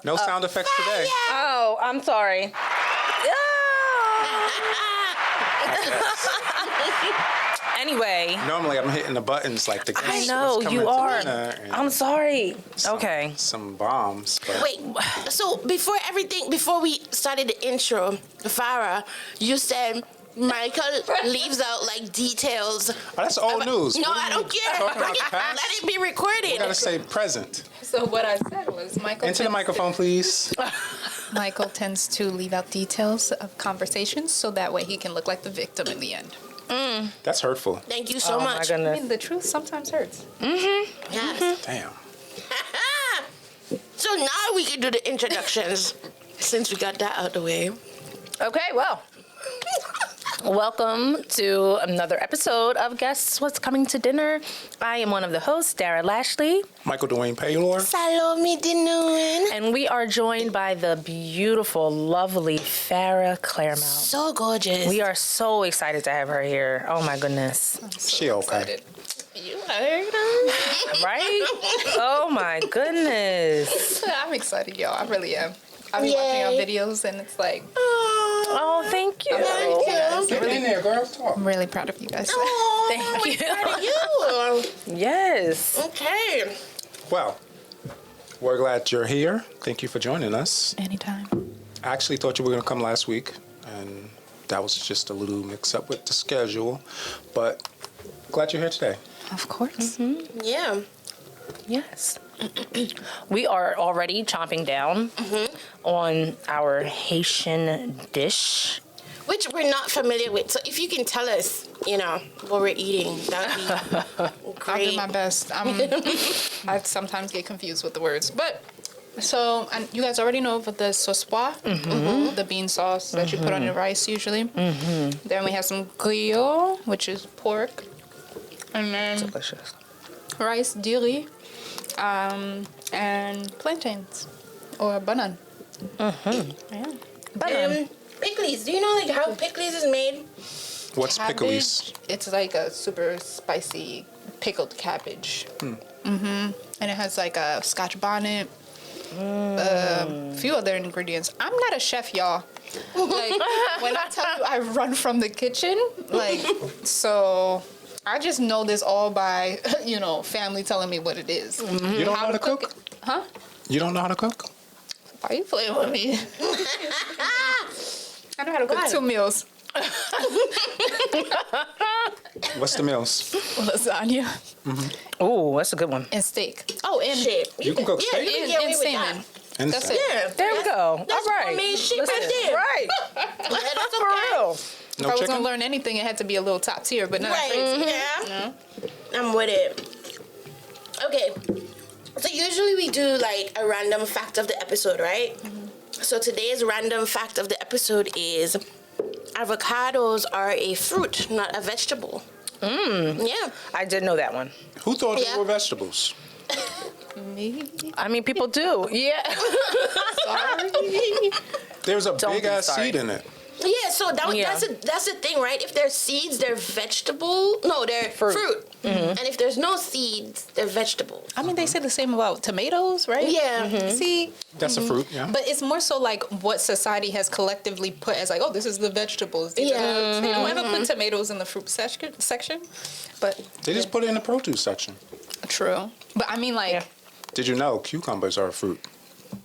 No sound effects today. Oh, I'm sorry. Anyway. Normally I'm hitting the buttons like the guests. I know, you are. I'm sorry. Okay. Some bombs. But Wait, so before we started the intro, Phara, you said Michael leaves out like details. Oh, that's old news. No, I don't care. Talking about the past? Let it be recorded. You gotta say present. So what I said was Into the microphone, please. Michael tends to leave out details of conversations so that way he can look like the victim in the end. That's hurtful. Thank you so My much. I goodness. mean, the truth sometimes hurts. Yes. Damn. So now we can do the introductions since we got that out the way. Okay, well. Welcome to another episode of Guess What's Coming to Dinner. I am one of the hosts, Dara Lashley. Michael Dwayne Paylor. Salome Dinoon. And we are joined by the beautiful, lovely Phara Clermont. So gorgeous. We are so excited to have her here. Oh my goodness. She okay. Excited. You heard them. Right? Oh my goodness. I'm excited, y'all. I really am. I've been watching your videos and it's like, Oh, thank you. Thank you. Get in there, girls. Talk. I'm really proud of you guys. Oh, Thank you. proud of you. Yes. Okay. Well, we're glad you're here. Thank you for joining us. Anytime. I actually thought you were going to come last week, and that was just a little mix-up with the schedule. But glad you're here today. Of course. Yeah. Yes. We are already chomping down on our Haitian dish. Which we're not familiar with. So if you can tell us, what we're eating, that would be great. I'll do my best. I sometimes get confused with the words. But, so, and you guys already know of the sauce pois, the bean sauce that you put on your rice usually. Then we have some griot, which is pork. And then Delicious. rice diri, and plantains or banan. Yeah. Pickles. Do you know how pickles is made? What's pickles? Cabbage, it's like a super spicy pickled cabbage. And it has like a scotch bonnet, a few other ingredients. I'm not a chef, y'all. Like when I tell you I run from the kitchen, like so. I just know this all by, family telling me what it is. You don't know how to cook? Huh? You don't know how to cook? Why are you playing with me? I know how to cook 2 meals. What's the meals? Lasagna Oh, that's a good one. and steak. Oh, and Shit. You can cook steak? You can and, get away and with salmon. that. And That's steak. it. Yeah. There we go. That's All right. gourmet shit right Listen, there. Right. Yeah, that's For okay. real. If No I was chicken? gonna learn anything, it had to be a little top tier, but not Right. crazy. Yeah. I'm with it. Okay. So usually we do like a random fact of the episode, right? So today's random fact of the episode is avocados are a fruit, not a vegetable. Yeah. I did know that one. Who thought Yeah. they were vegetables? Me? I mean, people do. Yeah. Sorry. There's a Don't be big-ass sorry. seed in it. Yeah, so Yeah. that's the thing, right? If there's seeds, they're vegetable. No, they're fruit. And if there's no seeds, they're vegetables. I mean, they say the same about tomatoes, right? Yeah. See, That's a fruit, yeah. but it's more so like what society has collectively put as like, oh, this is the vegetables. These are the, they don't ever put tomatoes in the fruit section, but They just put it in the produce section. true. But I mean, like, Yeah. Did you know cucumbers are a fruit?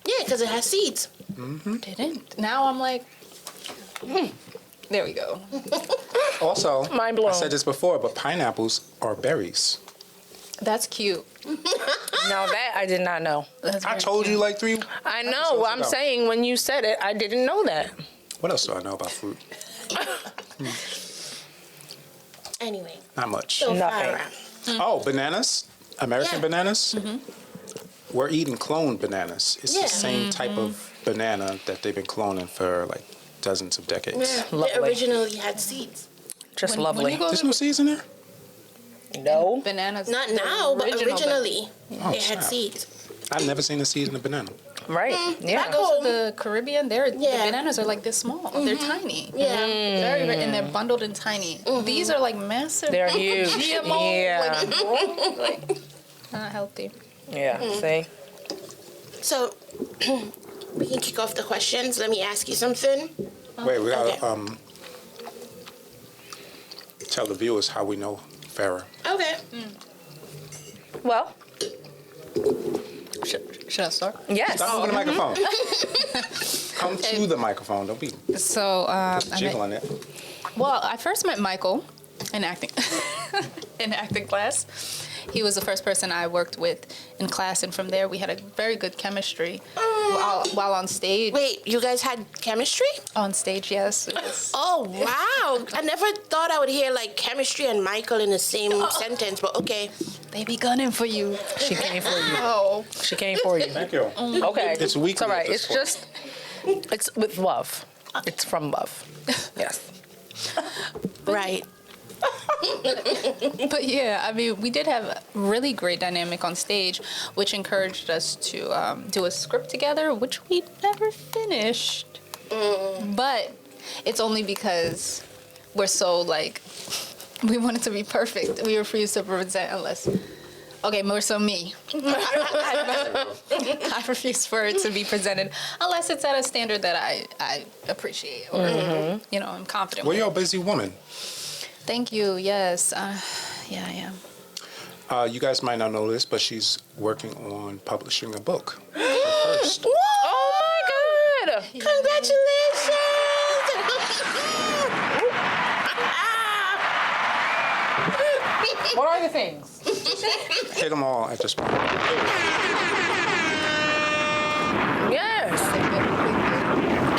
Yeah, because it has seeds. didn't. Now I'm like, there we go. Also, Mind blown. I said this before, but pineapples are berries. That's cute. Now that I did not know. That's I very told cute. you like 3. I know. episodes Well, I'm ago. saying when you said it, I didn't know that. What else do I know about fruit? Anyway, Not much. so Nothing. Phara. Oh, bananas? American Yeah. bananas? We're eating cloned bananas. It's Yeah. the same type of banana that they've been cloning for like dozens of decades. Yeah, they Lovely. originally had seeds. Just When lovely. you go There's no seeds in there? No. bananas. Not the now, but original originally Oh, they had snap. seeds. I've never seen a seed in a banana. Right. Yeah. back Go to the Caribbean, the Yeah. bananas are like this small. They're tiny. Yeah. Very, very, and they're bundled and tiny. These are like massive. They're huge. GMO, Yeah. like, grown, like not healthy. Yeah. See? So we can kick off the questions. Let me ask you something. Wait, we gotta Okay. tell the viewers how we know Phara. Okay. Well, Should I start? yes. Stop moving the microphone. Come to the microphone. Don't be So, jiggling it. well, I first met Michael in acting, in acting class. He was the first person I worked with in class, and from there we had a very good chemistry. While on stage. Wait, you guys had chemistry? On stage, yes. It was- Oh, wow. I never thought I would hear like chemistry and Michael in the same sentence, but okay. They be gunning for you. She came for you. Oh, She came for you. Thank you. Okay. It's weekly It's all right. at this It's point. just, it's with love. It's from love. Yes. Right. but yeah, I mean, we did have a really great dynamic on stage, which encouraged us to do a script together, which we never finished. But it's only because we're so like, we want it to be perfect. We refuse to present unless. Okay, more so me. I refuse for it to be presented unless it's at a standard that I appreciate or I'm confident Well, with. you're a busy woman. Thank you. Yes. Yeah, I am. You guys might not know this, but she's working on publishing a book. Her first. Oh my God. Congratulations! What are the things? Hit them all at this point. Yes.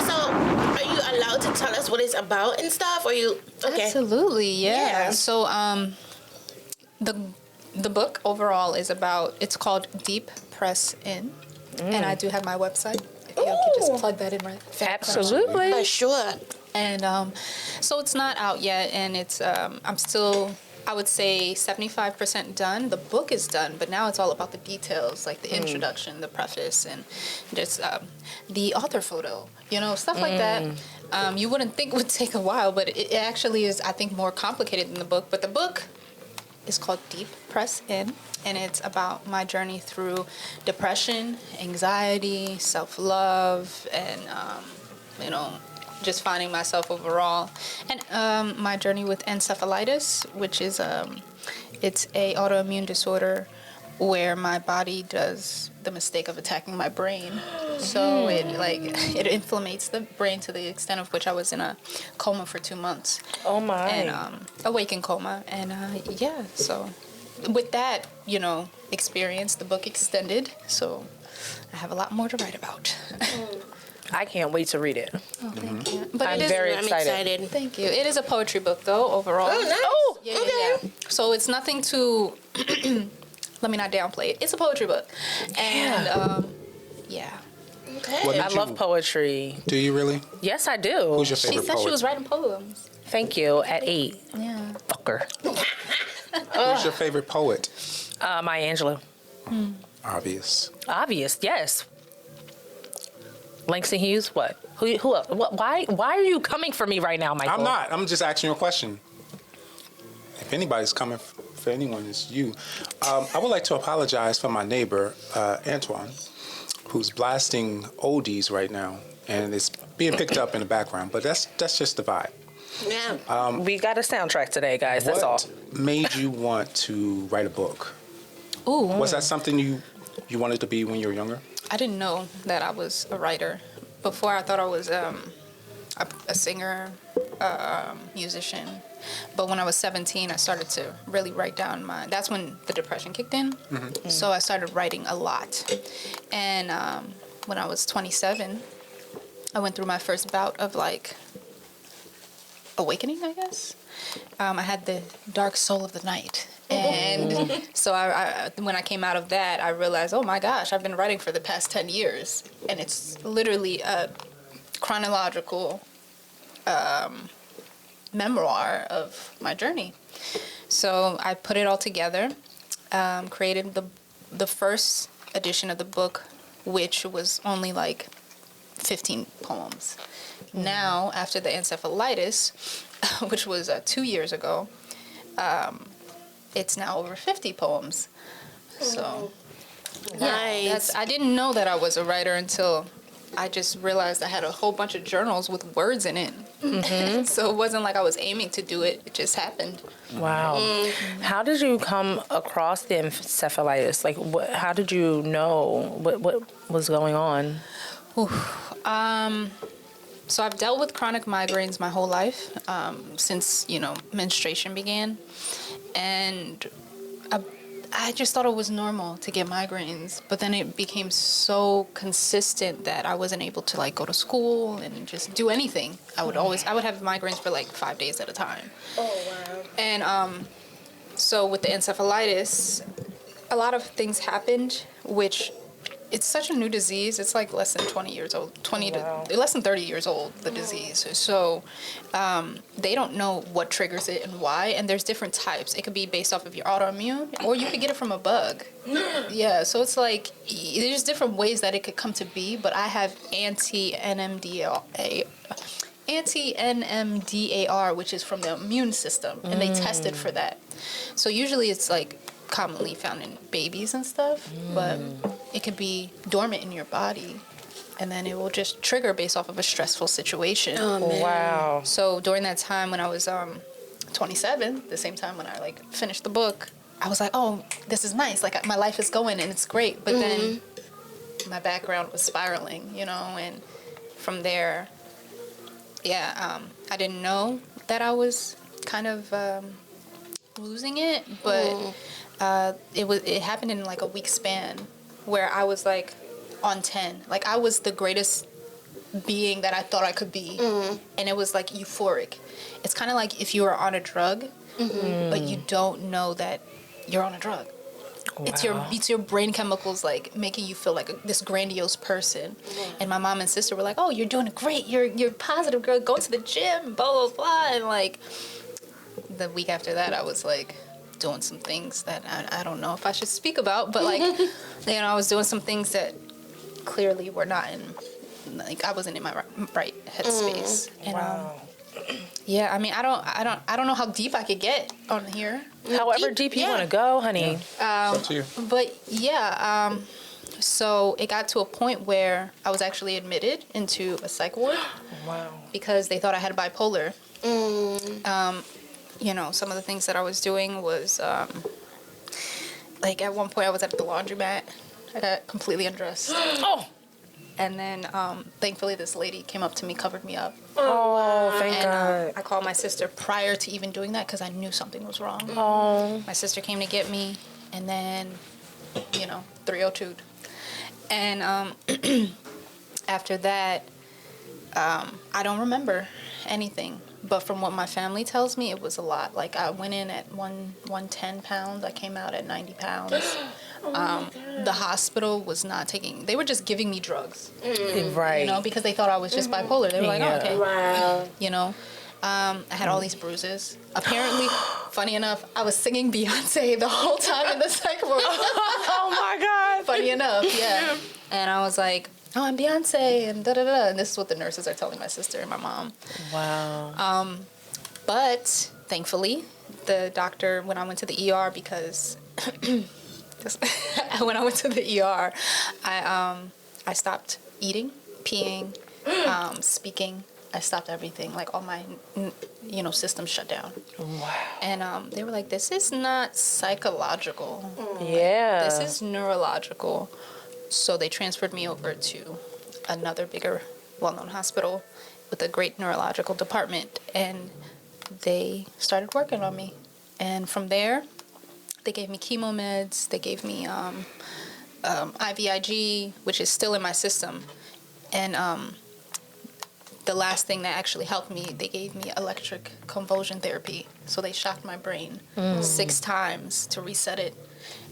So, are you allowed to tell us what it's about and stuff? Or you okay? Absolutely, yeah. Yeah. So, the book overall is about. It's called Deep Press In, and I do have my website. If you could just plug that in, right? Absolutely. For sure. And so it's not out yet, and it's I'm still. I would say 75% done. The book is done, but now it's all about the details, like the introduction, the preface, and just the author photo, stuff like that. You wouldn't think would take a while, but it actually is, I think, more complicated than the book. But the book is called Deep Press In, and it's about my journey through depression, anxiety, self-love, and, just finding myself overall, and my journey with encephalitis, which is it's a autoimmune disorder where my body does the mistake of attacking my brain. So it inflammates the brain to the extent of which I was in a coma for 2 months. Oh my. And awakened coma, and so with that experience, the book extended, so I have a lot more to write about. I can't wait to read it. Oh, thank you. But I'm it is very I'm excited. excited. Thank you. It is a poetry book, though, overall. Oh, nice. Oh, Yeah. So it's nothing to. Let me not downplay it. It's a poetry book, and yeah. Okay. What I did love you- poetry. Do you really? Yes, I do. Who's your She favorite said poet? she was writing poems. Thank you. At 8. Yeah. Fucker. Who's your favorite poet? Maya Angelou. Obvious. Obvious. Yes. Langston Hughes. What? Who else? What? Why are you coming for me right now, Michael? I'm not. I'm just asking you a question. If anybody's coming for anyone, it's you. I would like to apologize for my neighbor, Antoine, who's blasting oldies right now, and it's being picked up in the background. But that's just the vibe. Yeah. We got a soundtrack today, guys. That's all. What made you want to write a book? Ooh. Was that something you wanted to be when you were younger? I didn't know that I was a writer. Before, I thought I was a singer, musician. But when I was 17, I started to really write down that's when the depression kicked in. Mm-hmm. So I started writing a lot. And when I was 27, I went through my first bout of awakening, I guess. I had the dark soul of the night. And so I when I came out of that, I realized, oh my gosh, I've been writing for the past 10 years. And it's literally a chronological memoir of my journey. So I put it all together, created the first edition of the book, which was only 15 poems. Now, after the encephalitis, which was 2 years ago, it's now over 50 poems. So, Nice. I didn't know that I was a writer until I just realized I had a whole bunch of journals with words in it. So it wasn't like I was aiming to do it. It just happened. Wow. How did you come across the encephalitis? Like, how did you know what was going on? So I've dealt with chronic migraines my whole life, since, menstruation began. And I just thought it was normal to get migraines, but then it became so consistent that I wasn't able to like go to school and just do anything. I would have migraines for like 5 days at a time. Oh, wow. And so with the encephalitis, a lot of things happened, which it's such a new disease. It's like less than 20 years old, less than 30 years old, the disease. So they don't know what triggers it and why. And there's different types. It could be based off of your autoimmune, or you could get it from a bug. Yeah, so it's like there's different ways that it could come to be. But I have anti-NMDAR, which is from the immune system, and they tested for that. So usually it's like commonly found in babies and stuff, but it could be dormant in your body, and then it will just trigger based off of a stressful situation. Oh, man. Wow. So during that time when I was 27, the same time when I like finished the book, I was like, oh, this is nice. Like my life is going and it's great. But then my background was spiraling, and from there, I didn't know that I was kind of losing it, but it happened in like a week span where I was like on 10. Like I was the greatest being that I thought I could be, and it was like euphoric. It's kind of like if you were on a drug, but you don't know that you're on a drug. Wow. It's your brain chemicals like making you feel like this grandiose person. And my mom and sister were like, "Oh, you're doing great. You're positive, girl. Go to the gym, blah blah blah." And like the week after that, I was like doing some things that I don't know if I should speak about, but like I was doing some things that clearly were not in, like I wasn't in my right headspace. And Wow. I mean, I don't know how deep I could get on here. However deep you want to go, honey. It's up to you. But so it got to a point where I was actually admitted into a psych ward Wow. because they thought I had bipolar. Some of the things that I was doing was, like at one point I was at the laundromat. I got completely undressed. Oh. And then, thankfully, this lady came up to me, covered me up. Oh, thank And God. I called my sister prior to even doing that because I knew something was wrong. Oh. My sister came to get me, and then, 302'd. And after that, I don't remember anything. But from what my family tells me, it was a lot. Like, I went in at 110 pounds. I came out at 90 pounds. The hospital was not taking... They were just giving me drugs. Right. Because they thought I was just bipolar. They were like, oh, okay. Wow. I had all these bruises. Apparently, funny enough, I was singing Beyonce the whole time in the psych ward. Oh, my God. Funny enough, yeah. And I was like, oh, I'm Beyonce, and da-da-da. And this is what the nurses are telling my sister and my mom. Wow. But thankfully, the doctor, when I went to the ER, because when I went to the ER, I stopped eating, peeing, speaking. I stopped everything. Like all my, systems shut down. Wow. And they were like, this is not psychological. Yeah. This is neurological. So they transferred me over to another bigger, well-known hospital with a great neurological department. And they started working on me. And from there, they gave me chemo meds. They gave me IVIG, which is still in my system. And the last thing that actually helped me, they gave me electric convulsion therapy. So they shocked my brain 6 times to reset it.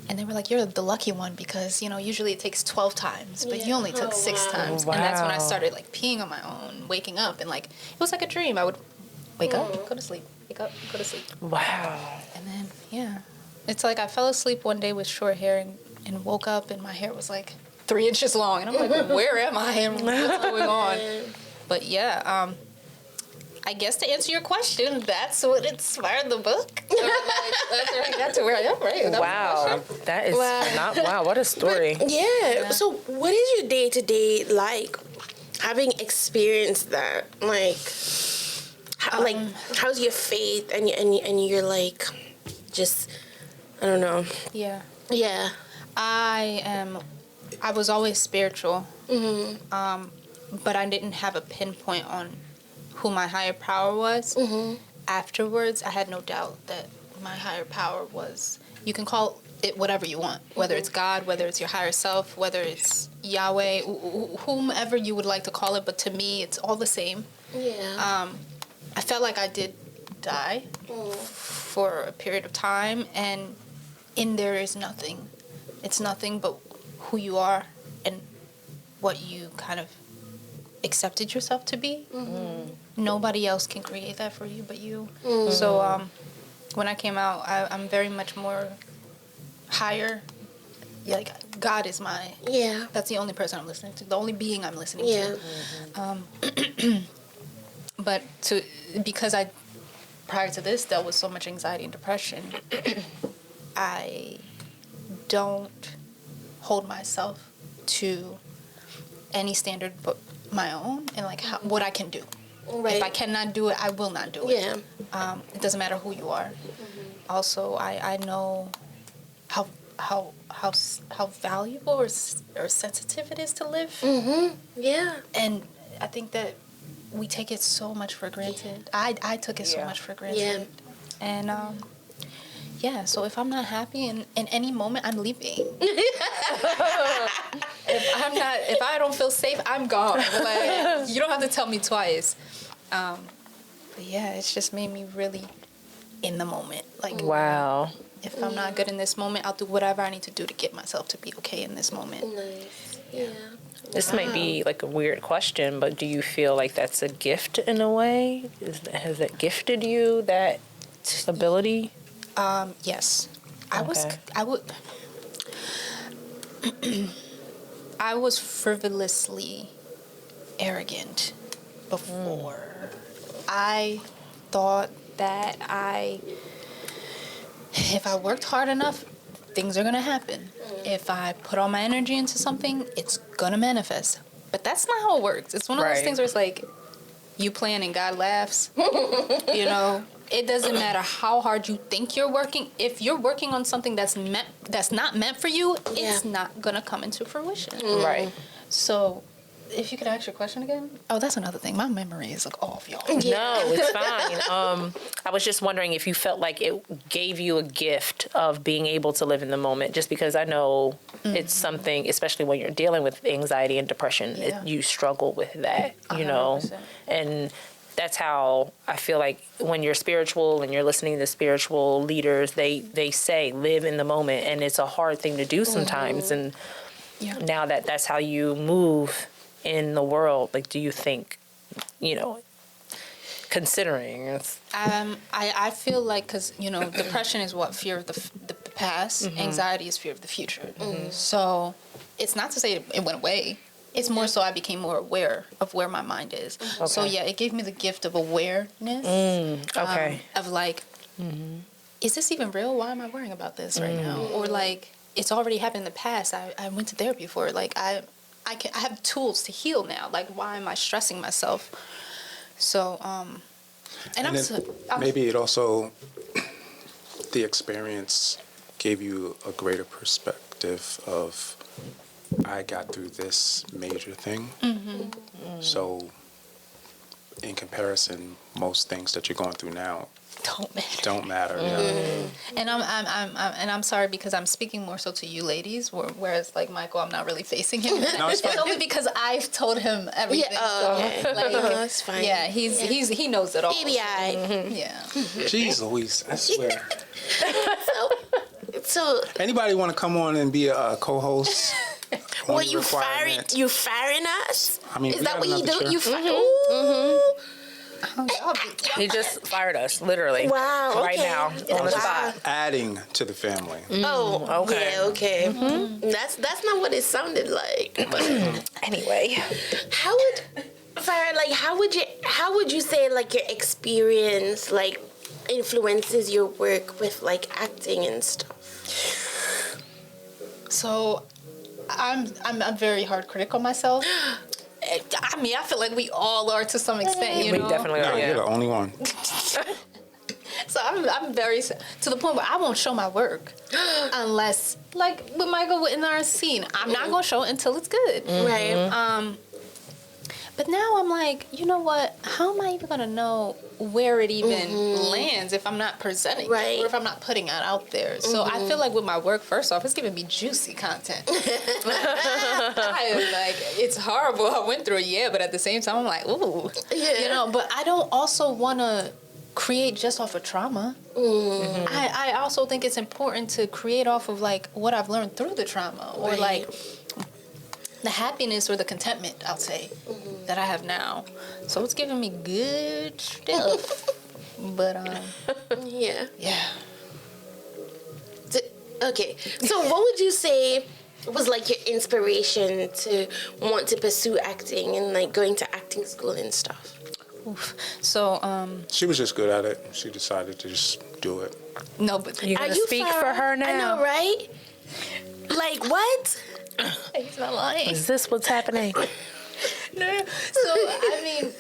And they were like, you're the lucky one because, usually it takes 12 times, but you only took 6 times. Wow. And that's when I started like peeing on my own, waking up. And like, it was like a dream. I would wake up, go to sleep, wake up, go to sleep. Wow. And then, it's like I fell asleep one day with short hair and woke up and my hair was like 3 inches long. And I'm like, where am I and what's going on? But I guess to answer your question, that's what inspired the book. That's where I got to where I am, right? Wow. That is not, wow, what a story. Yeah. So what is your day-to-day like? having experienced that, like, how's your faith and you're like, just, I don't know. Yeah. Yeah. I was always spiritual. But I didn't have a pinpoint on who my higher power was. Afterwards, I had no doubt that my higher power was, you can call it whatever you want, whether it's God, whether it's your higher self, whether it's Yahweh, whomever you would like to call it, but to me, it's all the same. Yeah. I felt like I did die for a period of time, and in there is nothing. It's nothing but who you are and what you kind of accepted yourself to be. Nobody else can create that for you but you. So when I came out, I'm very much more higher. Yeah, like, God is my... Yeah. That's the only person I'm listening to. The only being I'm listening to. But because I, prior to this, dealt with so much anxiety and depression, I don't hold myself to any standard but my own, and like what I can do. Right. If I cannot do it, I will not do it. Yeah. It doesn't matter who you are. Also, I know how valuable or sensitive it is to live. Yeah. And I think that we take it so much for granted. I took it so much for granted. And so if I'm not happy in any moment, I'm leaving. If I don't feel safe, I'm gone. Like, you don't have to tell me twice. But yeah, it's just made me really in the moment. Like, Wow. if I'm not good in this moment, I'll do whatever I need to do to get myself to be okay in this moment. Nice. Yeah. This might be like a weird question, but do you feel like that's a gift in a way? Has it gifted you that ability? Yes. Okay. I was frivolously arrogant before. I thought that if I worked hard enough, things are gonna happen. If I put all my energy into something, it's gonna manifest. But that's not how it works. It's one of those things where it's like, you plan and God laughs. You know, it doesn't matter how hard you think you're working. If you're working on something that's not meant for you, it's not gonna come into fruition. Right. So, if you could ask your question again. Oh, that's another thing. My memory is like off, y'all. No, it's fine. I was just wondering if you felt like it gave you a gift of being able to live in the moment, just because I know it's something, especially when you're dealing with anxiety and depression, you struggle with that, you 100%. Know, and that's how I feel like when you're spiritual and you're listening to spiritual leaders, they say live in the moment, and it's a hard thing to do sometimes. And now that's how you move in the world, like, do you think, considering I feel like, because depression is what, fear of the past, anxiety is fear of the future. So it's not to say it went away, it's more so I became more aware of where my mind is. So yeah, it gave me the gift of awareness. Of like, is this even real? Why am I worrying about this right now? Or like, it's already happened in the past. I went to therapy for it. Like, I have tools to heal now. Like, why am I stressing myself? So, maybe it also, the experience gave you a greater perspective of, I got through this major thing. So, in comparison, most things that you're going through now don't matter. And I'm sorry, because I'm speaking more so to you ladies, whereas like Michael, I'm not really facing him. No, it's fine. It's only because I've told him everything. Okay. Like, That's fine. Yeah, he knows it all. BBI. Yeah. Jeez Louise, I swear. So Anybody want to come on and be a co-host? what, you firing us? I mean, is we that got what you another do? You chair. he just fired us, literally. Wow. Right okay. now, on the spot. Adding to the family. Oh, okay. Yeah, okay. That's not what it sounded like. But Anyway, how would you say like your experience like influences your work with like acting and stuff? So, I'm a very hard critic on myself. I mean, I feel like we all are to some extent, you We know? definitely No, are. you're the Yeah. only one. So I'm very, to the point where I won't show my work unless, like with Michael in our scene, I'm not going to show it until it's good. Right. But now I'm like, you know what? How am I even going to know where it even lands if I'm not presenting it, Right. or if I'm not putting it out there? So I feel like with my work, first off, it's giving me juicy content. I am like, it's horrible. I went through it, yeah, but at the same time, I'm like, ooh. Yeah. You know, but I don't also want to create just off of trauma. I also think it's important to create off of like what I've learned through the trauma, or Right. like the happiness or the contentment, I'll say, that I have now. So it's giving me good stuff. But Yeah. yeah. Okay. So what would you say was like your inspiration to want to pursue acting and like going to acting school and stuff? Oof. So She was just good at it. She decided to just do it. no, but You gonna speak for Phara? her now? I know, right? Like what? he's not lying. Is this what's happening? So I mean,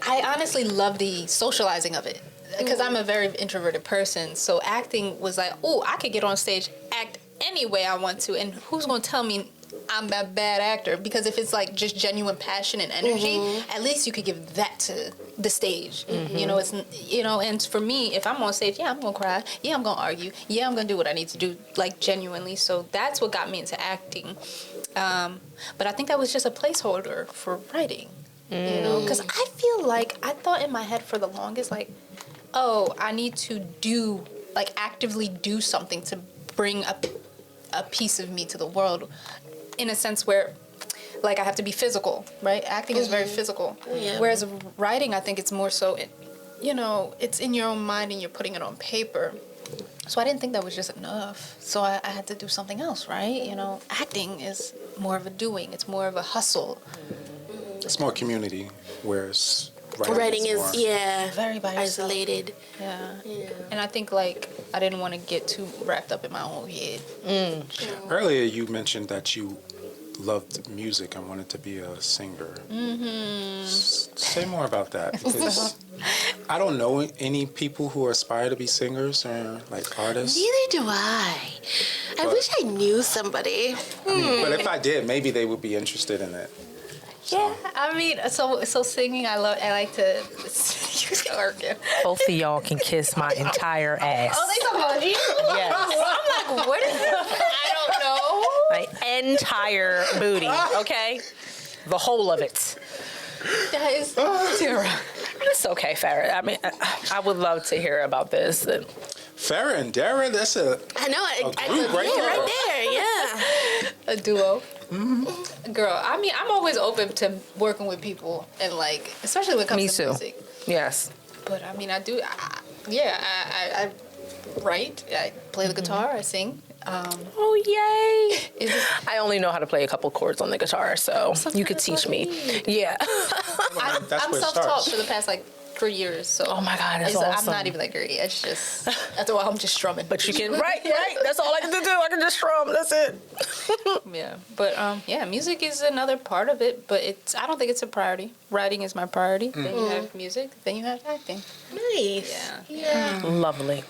I honestly love the socializing of it because I'm a very introverted person. So acting was like, oh, I could get on stage, act any way I want to, and who's gonna tell me I'm a bad actor? Because if it's like just genuine passion and energy, at least you could give that to the stage. You know, it's, you know, and for me, if I'm on stage, yeah, I'm gonna cry, yeah, I'm gonna argue, yeah, I'm gonna do what I need to do, like genuinely. So that's what got me into acting. But I think that was just a placeholder for writing, you know, because I feel like I thought in my head for the longest, like, oh, I need to do, like, actively do something to bring a piece of me to the world, in a sense where, like, I have to be physical, right? Acting is very physical. Yeah. Whereas writing, I think it's more so, you know, it's in your own mind and you're putting it on paper. So I didn't think that was just enough. So I had to do something else, right? You know, acting is more of a doing. It's more of a hustle. It's more community, whereas Writing is more- Very by yourself. isolated. Yeah. Yeah. And I think, like, I didn't want to get too wrapped up in my own head. Earlier, you mentioned that you loved music and wanted to be a singer. Say more about that, because I don't know any people who aspire to be singers or like artists. Neither do I. I wish I knew somebody. But if I did, maybe they would be interested in it. Yeah, I mean, so singing, I like to. Both of y'all can kiss my entire ass. Oh, they talking about you? Yes. I'm like, what is it? I don't know. My entire booty, okay? The whole of it. That is Tara. It's okay, Phara. I mean, I would love to hear about this. Farrah and Dara, that's a I know. group right there. Right there. Yeah. A duo. Girl, I mean, I'm always open to working with people and, like, especially when it comes Me to too. music. Yes. But I mean, I write, I play the guitar, I sing. Oh, yay. It's- I only know how to play a couple chords on the guitar, so you could teach me. Yeah. I'm That's where it self-taught starts. for the past, like, 3 years. So Oh my God, that's I'm awesome. not even that great. It's just, after a while, I'm just strumming. But you can, right. That's all I can do. I can just strum. That's it. Yeah, but yeah, music is another part of it, but I don't think it's a priority. Writing is my priority. Then you have music. Then you have acting. Nice. Yeah. Lovely.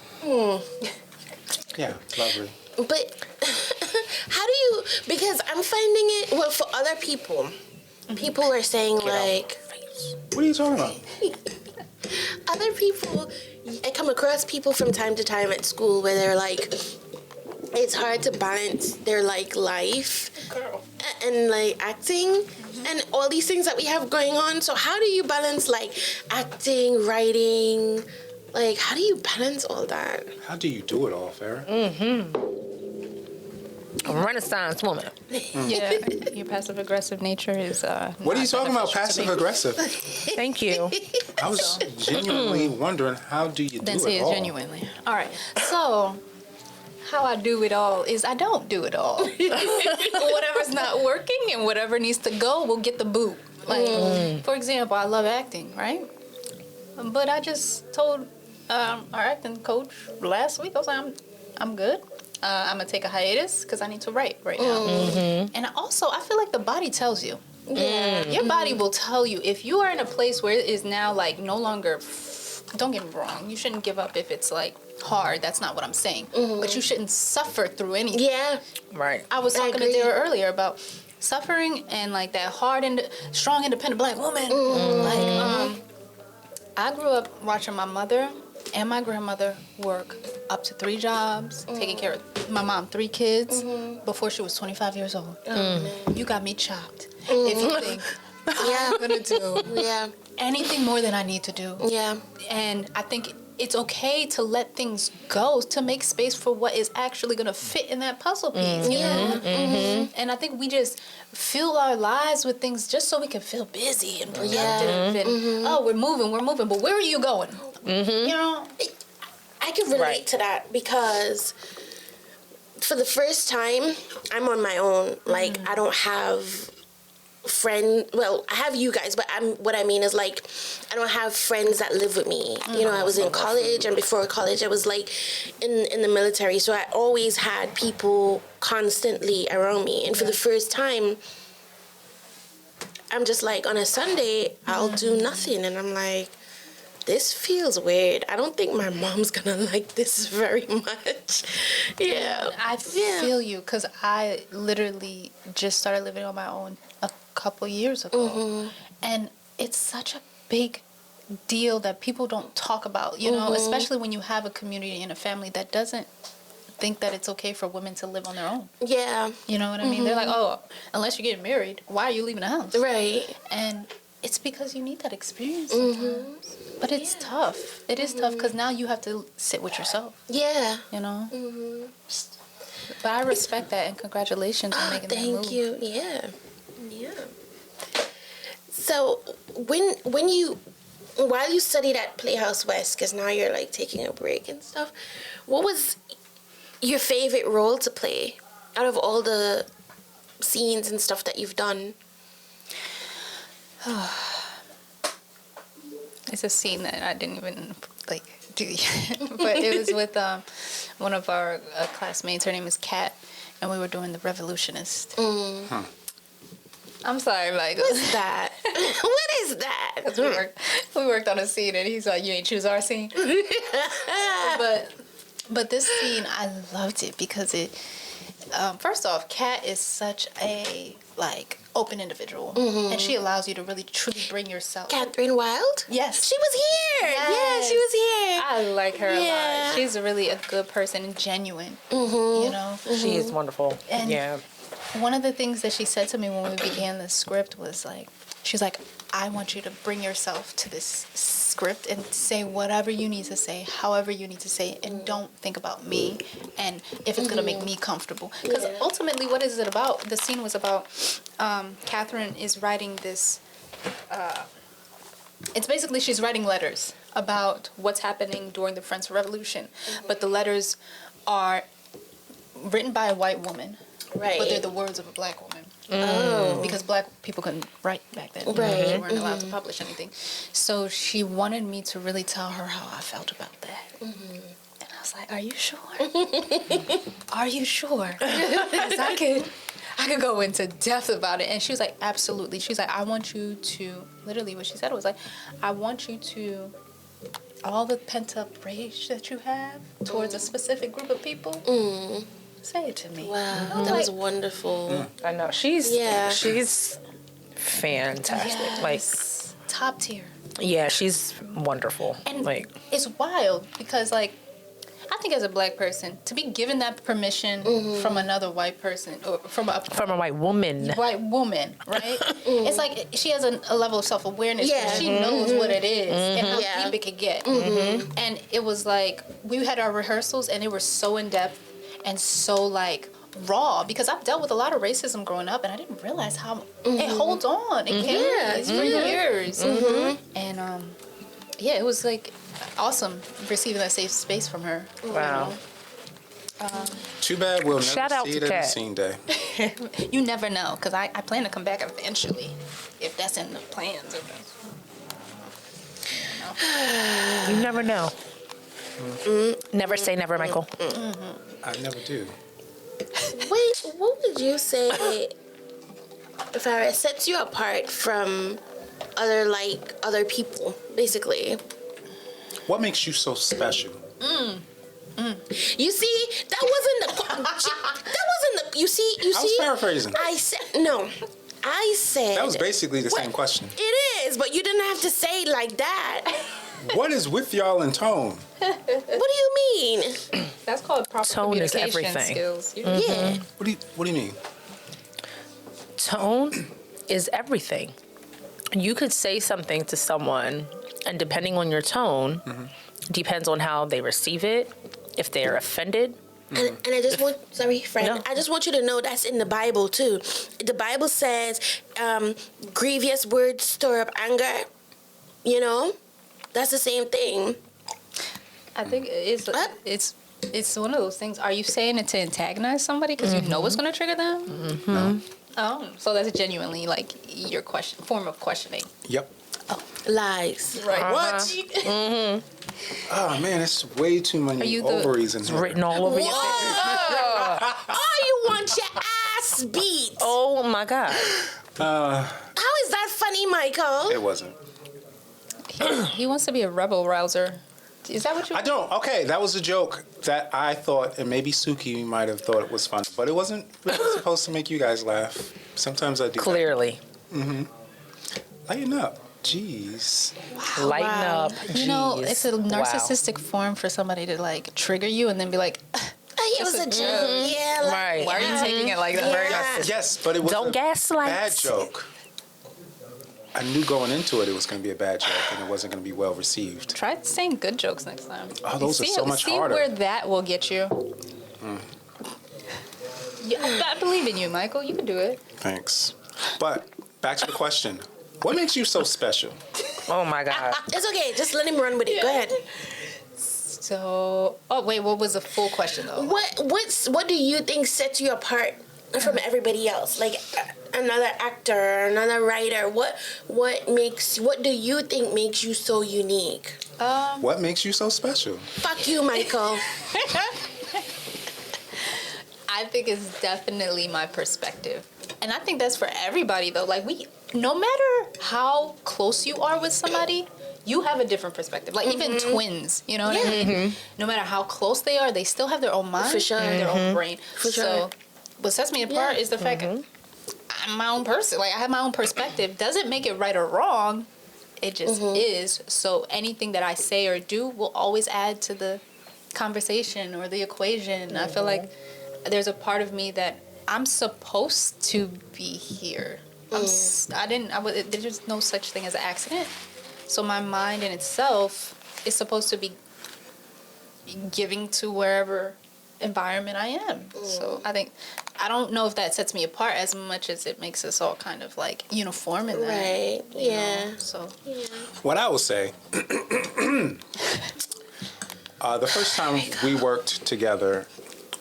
yeah, lovely. But how do you? Because I'm finding it. Well, for other people, people are saying like. What are you talking about? Other people, I come across people from time to time at school where they're like, it's hard to balance their like life and like acting and all these things that we have going on. So how do you balance like acting, writing? Like, how do you balance all that? How do you do it all, Farrah? A Renaissance woman. Yeah, your passive aggressive nature is. What are you talking about, beneficial to passive me. aggressive? Thank you. I was genuinely wondering, how do you Then do say it it all? genuinely. All right, so how I do it all is I don't do it all. Whatever's not working and whatever needs to go will get the boot. Like, for example, I love acting, right? But I just told our acting coach last week, I was like, I'm good. I'm gonna take a hiatus because I need to write right now. And I feel like the body tells you. Yeah. Your body will tell you if you are in a place where it is now like no longer. Don't get me wrong. You shouldn't give up if it's like hard. That's not what I'm saying. But you shouldn't suffer through anything. Yeah. Right. I was talking to agree. Dara earlier about suffering and like that hard and strong, independent black woman. Like, I grew up watching my mother and my grandmother work up to 3 jobs, taking care of my mom 3 kids before she was 25 years old. You got me chopped. If you think I'm gonna do Yeah. anything more than I need to do, Yeah. and I think it's okay to let things go to make space for what is actually going to fit in that puzzle piece. You know? And I think we just fill our lives with things just so we can feel busy and productive. And, oh, we're moving. But where are you going? You know? I can relate Right. to that because for the first time, I'm on my own. Like, I don't have I have you guys, but what I mean is like I don't have friends that live with me. You know, I was in college, and before college I was like in the military, so I always had people constantly around me. And for the first time, I'm just like on a Sunday I'll do nothing, and I'm like, this feels weird. I don't think my mom's gonna like this very much. Yeah. I feel you because I literally just started living on my own a couple years ago. And it's such a big deal that people don't talk about, you know, especially when you have a community and a family that doesn't think that it's okay for women to live on their own. Yeah. You know what I mean? They're like, oh, unless you're getting married, why are you leaving the house? Right. And it's because you need that experience sometimes. But it's tough. It is tough because now you have to sit with yourself, Yeah. you know? But I respect that, and congratulations on making that move. Thank you. Yeah. Yeah. So when you while you studied at Playhouse West, because now you're like taking a break and stuff, what was your favorite role to play out of all the scenes and stuff that you've done? It's a scene that I didn't even like do yet, but it was with one of our classmates. Her name is Kat, and we were doing The Revolutionist. I'm sorry, Michael. What's that? What is that? we worked on a scene, and he's like, "You ain't choose our scene." But this scene, I loved it because it. First off, Kat is such a like open individual, and she allows you to really truly bring yourself. Catherine Wild? Yes. She was here. Yes. Yeah, she was here. I like her a Yeah. lot. She's really a good person and genuine. You know. She is wonderful. And yeah. One of the things that she said to me when we began the script was like, she's like, I want you to bring yourself to this script and say whatever you need to say, however you need to say it, and don't think about me and if it's going to make me comfortable. Because ultimately, what is it about? The scene was about Catherine is writing this, it's basically she's writing letters about what's happening during the French Revolution, but the letters are written by a white woman. Right. But they're the words of a black woman. Because black people couldn't write back then. Right. They weren't allowed to publish anything. So she wanted me to really tell her how I felt about that. And I was like, are you sure? Are you sure? Because I could go into depth about it. And she was like, absolutely. She's like, I want you to, literally what she said was like, I want you to, all the pent up rage that you have towards a specific group of people, say it to me. Wow, that was wonderful. I know. She's fantastic. Yes. Like, top tier. yeah, she's wonderful. And like, it's wild because, like, I think as a black person, to be given that permission from another white person, or from a white woman. white woman, right? It's like she has a level of self-awareness. Yeah. She knows what it is and how deep it could get. And it was like, we had our rehearsals and they were so in-depth and so, like, raw, because I've dealt with a lot of racism growing up and I didn't realize how it holds on. It carries for years. And, yeah, it was, like, awesome receiving that safe space from her. Wow. Too bad we'll Shout never out see to it at Kat. the scene day. You never know, because I plan to come back eventually, if that's in the plans. You never know. Never say never, Michael. I never do. Wait, what would you say Phara, sets you apart from other people, basically? What makes you so special? You see, that wasn't the. You see. I was paraphrasing. I said. That was basically the same question. It is, but you didn't have to say it like that. What is with y'all in tone? What do you mean? That's called proper Tone is communication everything. skills. Yeah. What do you mean? Tone is everything. You could say something to someone, and depending on your tone, depends on how they receive it, if they're offended. And I just want, sorry, friend, No. I just want you to know that's in the Bible too. The Bible says, grievous words stir up anger. You know, that's the same thing. I think it's one of those things. Are you saying it to antagonize somebody because you know it's going to trigger them? No. Oh, so that's genuinely like your form of questioning. Yep. Lies. Right. What? Oh man, it's way too many Are you the- ovaries in It's here. written all over your face. Oh, you want your ass beat? Oh my God. How is that funny, Michael? It wasn't. He wants to be a rebel rouser. Is that what you? I don't. Okay, that was a joke that I thought, and maybe Suki might have thought it was funny, but it wasn't really supposed to make you guys laugh. Sometimes I do. Clearly. Lighten up. Jeez. Lighten Wow. up. You know, Jeez. it's a Wow. narcissistic form for somebody to like trigger you and then be like, Oh, it was a joke. Yeah, like, Right. "Why are you taking it like that?" Yeah. Very narcissistic. Yes, but it was Don't a gaslight. bad joke. I knew going into it was going to be a bad joke, and it wasn't going to be well received. Try saying good jokes next time. Oh, those are so much see harder. where that will get you. Yeah, I believe in you, Michael. You can do it. Thanks. But back to the question: what makes you so special? Oh my God. it's okay. Just let him run with it. Go ahead. So, oh wait, what was the full question though? What do you think sets you apart from everybody else? Like another actor, another writer. What do you think makes you so unique? What makes you so special? Fuck you, Michael. I think it's definitely my perspective. And I think that's for everybody though. Like no matter how close you are with somebody, you have a different perspective. Like even twins, you know what I mean? No matter how close they are, they still have their own mind. For sure. And their own brain. For So sure. what sets me apart is the fact that I'm my own person. Like I have my own perspective. Doesn't make it right or wrong. It just is. So anything that I say or do will always add to the conversation or the equation. I feel like there's a part of me that I'm supposed to be here. There's no such thing as an accident. So my mind in itself is supposed to be giving to wherever environment I am. So I don't know if that sets me apart as much as it makes us all kind of like uniform in that. Right. you Yeah. know? So What I will say, the first time we worked together,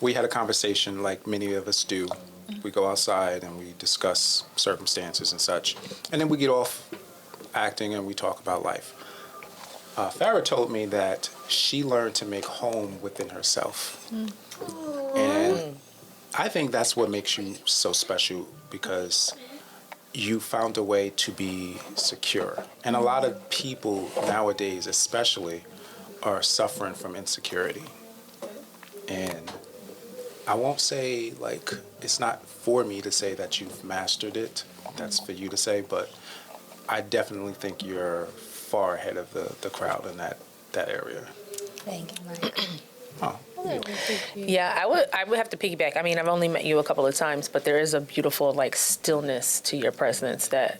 we had a conversation like many of us do. We go outside and we discuss circumstances and such. And then we get off acting and we talk about life. Phara told me that she learned to make home within herself. And I think that's what makes you so special, because you found a way to be secure. And a lot of people nowadays especially are suffering from insecurity. And I won't say, like, it's not for me to say that you've mastered it. That's for you to say, but I definitely think you're far ahead of the crowd in that area. thank you, Mike. Oh, Yeah, I would have to piggyback. I mean, I've only met you a couple of times, but there is a beautiful like stillness to your presence that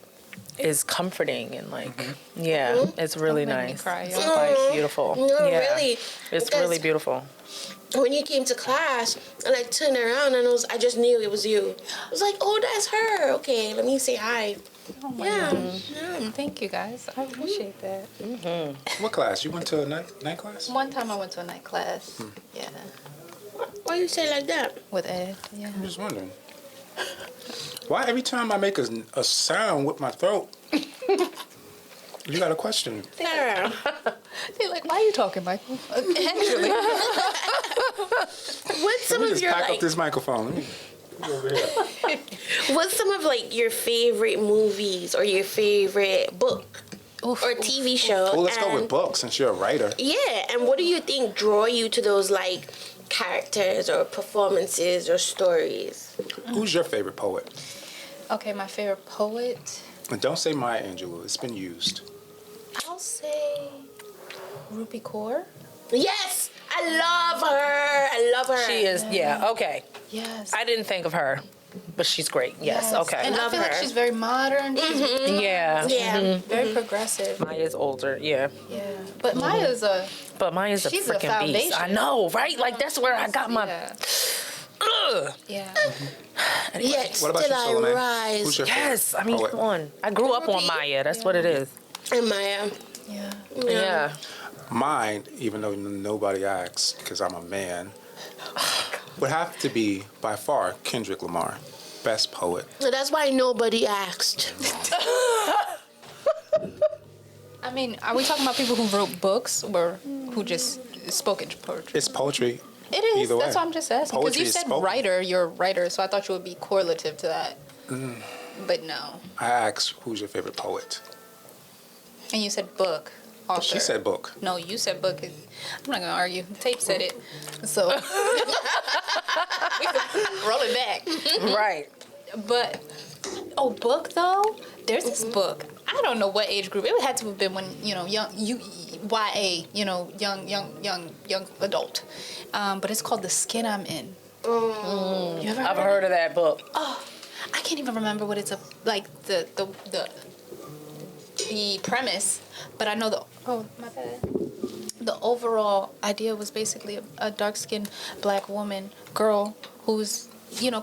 is comforting and like, yeah, it's really Don't make me nice. cry, It's y'all. like beautiful. No, yeah. really. It's Because really beautiful. when you came to class, I like turned around and I just knew it was you. I was like, oh, that's her. Okay, let me say hi. Oh my Yeah. God. Thank you guys. I appreciate that. what class? You went to a night class? One time I went to a night class. Yeah. Why you say like that? With Ed. Yeah. I'm just wondering. Why every time I make a sound with my throat, you got a question? Phara. They're like, why are you talking, Michael? Actually. What's Let some me of just your pack like? up this microphone. What's some of like your favorite movies or your favorite book or TV show? Well, let's go with And- books since you're a writer. Yeah, and what do you think draw you to those like characters or performances or stories? Who's your favorite poet? Okay, my favorite poet. And don't say Maya Angelou. It's been used. I'll say Rupi Kaur. Yes, I love her. I love her. She is, yeah, okay. Yes. I didn't think of her, but she's great. Yes, okay. And I Love feel like her. she's very modern. She's Yeah. Yeah. very progressive. Maya's older, yeah. Yeah. But Maya's a But Maya's a She's a freaking beast. I foundation. know, right? Like, that's where I got my. yeah. Ugh. Yeah. Yet What about still you, I Solomon? rise. Who's your Yes, I mean, poet? come on. I grew up on Maya. That's what it is. And Maya. Yeah. Yeah. Mine, even though nobody asks, because I'm a man, would have to be by far Kendrick Lamar, best poet. So that's why nobody asked. I mean, are we talking about people who wrote books or who just spoke in poetry? It's poetry. It is. Either That's way. what I'm just asking. Because Poetry you is said spoken. writer, you're a writer, so I thought you would be correlative to that. But no. I asked, who's your favorite poet? And you said book. Author. She said book. No, you said book. I'm not gonna argue. Tape said it. So we can roll it back. Right. But book though. There's this book. I don't know what age group. It had to have been when young YA, young adult. But it's called The Skin I'm In. You ever I've heard of that book. I can't even remember what it's like the premise, but I know my bad. The overall idea was basically a dark-skinned black girl who's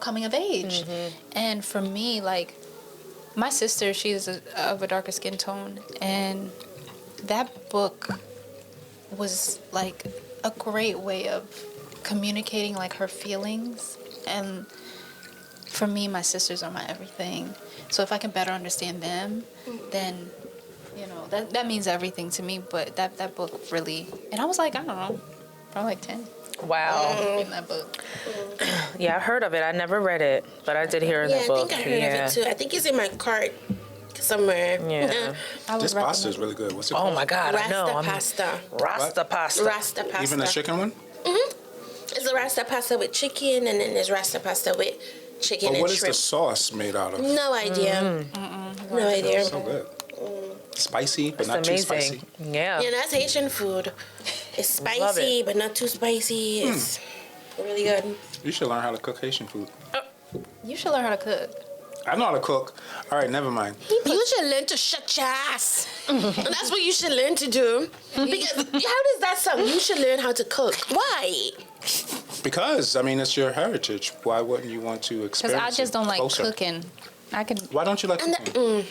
coming of age. And for me, like my sister, she's of a darker skin tone, and that book was like a great way of communicating like her feelings. And for me, my sisters are my everything. So if I can better understand them, then that means everything to me. But that book really, and I was like, I don't know, probably like 10. Wow. Reading that book. Yeah, I heard of it. I never read it, but I did hear of Yeah, the I book. think I heard of it too. I think it's in my cart somewhere. Yeah. I would This pasta is recommend- really good. What's it Oh called? my God, I know. Rasta pasta. Rasta pasta. Rasta pasta. Even the chicken one? It's a rasta pasta with chicken, and then there's rasta pasta with chicken But and what is shrimp. the sauce made out of? No idea. No idea. So good. Spicy, but It's not too amazing. spicy. Yeah. Yeah, that's Haitian food. It's spicy, but not too spicy. It's really good. You should learn how to cook Haitian food. You should learn how to cook. I know how to cook. All right, never mind. You should learn to shut your ass. That's what you should learn to do. Because how does that sound? You should learn how to cook. Why? Because, I mean, it's your heritage. Why wouldn't you want to Because experience I just it don't like closer? cooking. I can. Why don't you like And cooking?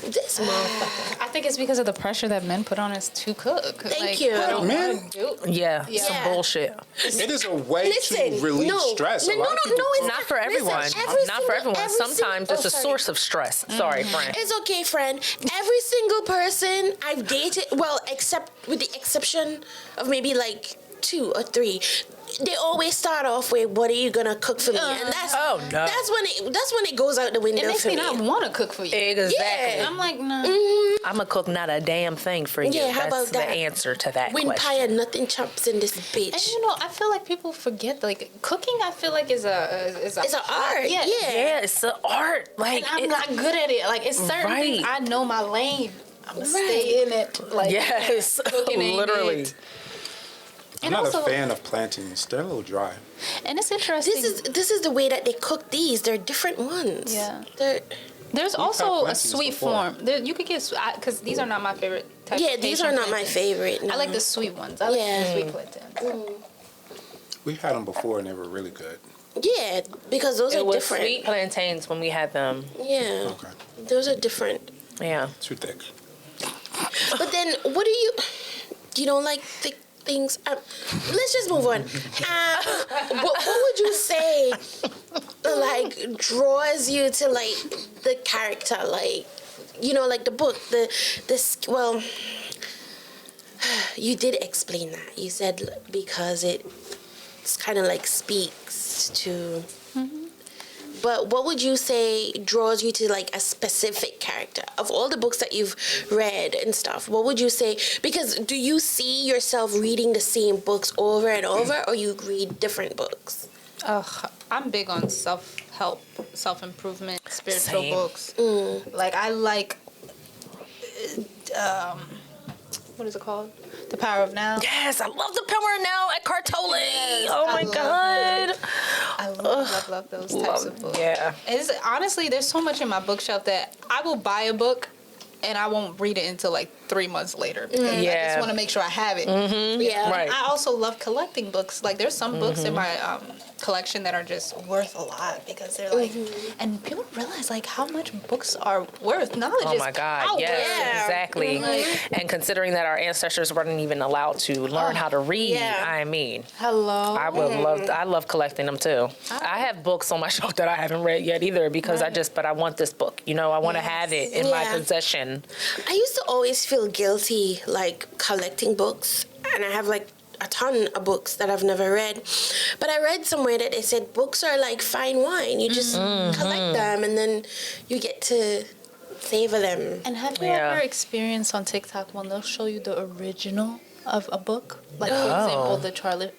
this motherfucker. I think it's because of the pressure that men put on us to cook. Thank you. I don't Men? wanna do. Yeah. Yeah. Some bullshit. It is a way Listen, to relieve no, stress. no, A lot no, of no, people no, it's cook. Not for Listen, everyone. every Not for single- everyone. every Sometimes single- it's a sorry. source of stress. Sorry, friend. It's okay, friend. Every single person I've dated, well, except with the exception of maybe like 2 or 3, they always start off with, "What are you gonna cook for me?" And that's Oh, no. that's when it goes out the window It makes for me me. not want to cook for you. Exactly. Yeah. I'm like, nah. I'm gonna cook not a damn thing for you. Yeah, how That's about the that? answer to that Wind question. pie and nothing chops in this And bitch. I feel like people forget like cooking. I feel like is a It's an art. Yeah. Yeah, it's the art. Like And I'm it- not good at it. Like it's certain things Right. I know my lane. I'm gonna Right. stay in it. Like Yes, cooking ain't literally. it. I'm not a fan of plantains. They're a little dry. And it's interesting. This is the way that they cook these. They're different ones. Yeah. They're There's had also a plantains sweet before. form. You could get because these are not my favorite type. yeah. of These Haitian are not my plantains. favorite. I like no. the sweet ones. I like Yeah. the sweet plantains. We had them before and they were really good. Yeah, because those It are was different. sweet plantains when we had them. Yeah. Okay. Those are different. Yeah. Too thick. But then, what do you don't like thick things? Let's just move on. What would you say, like, draws you to, like, the character? Like, like the book, well, you did explain that. You said because it's kind of like speaks to But what would you say draws you to like a specific character of all the books that you've read and stuff? What would you say? Because do you see yourself reading the same books over and over, or you read different books? I'm big on self-help, self-improvement, spiritual Same. books. Like I like, what is it called? The Power of Now. Yes, I love the Power Now at Cartoli. Yes, Oh I my love God. I love those types of books. Yeah. It's honestly, there's so much in my bookshelf that I will buy a book and I won't read it until like 3 months later because I Yeah. just want to make sure I have it. Yeah. Right. I also love collecting books. Like there's some books in my collection that are just worth a lot because they're like, and people don't realize like how much books are worth. Knowledge Oh is my God. power. Yes, Yeah. exactly. And considering that our ancestors weren't even allowed to learn how to read, Yeah. I mean, Hello. I love collecting them too. I have books on my shelf that I haven't read yet either because but I want this book. You know, I want to have it in my Yeah. possession. I used to always feel guilty like collecting books, and I have like a ton of books that I've never read. But I read somewhere that they said books are like fine wine. You just collect them and then you get to savor them. And have you Yeah. ever experienced on TikTok when they'll show you the original of a book? Like, for Oh. example, the Charlotte.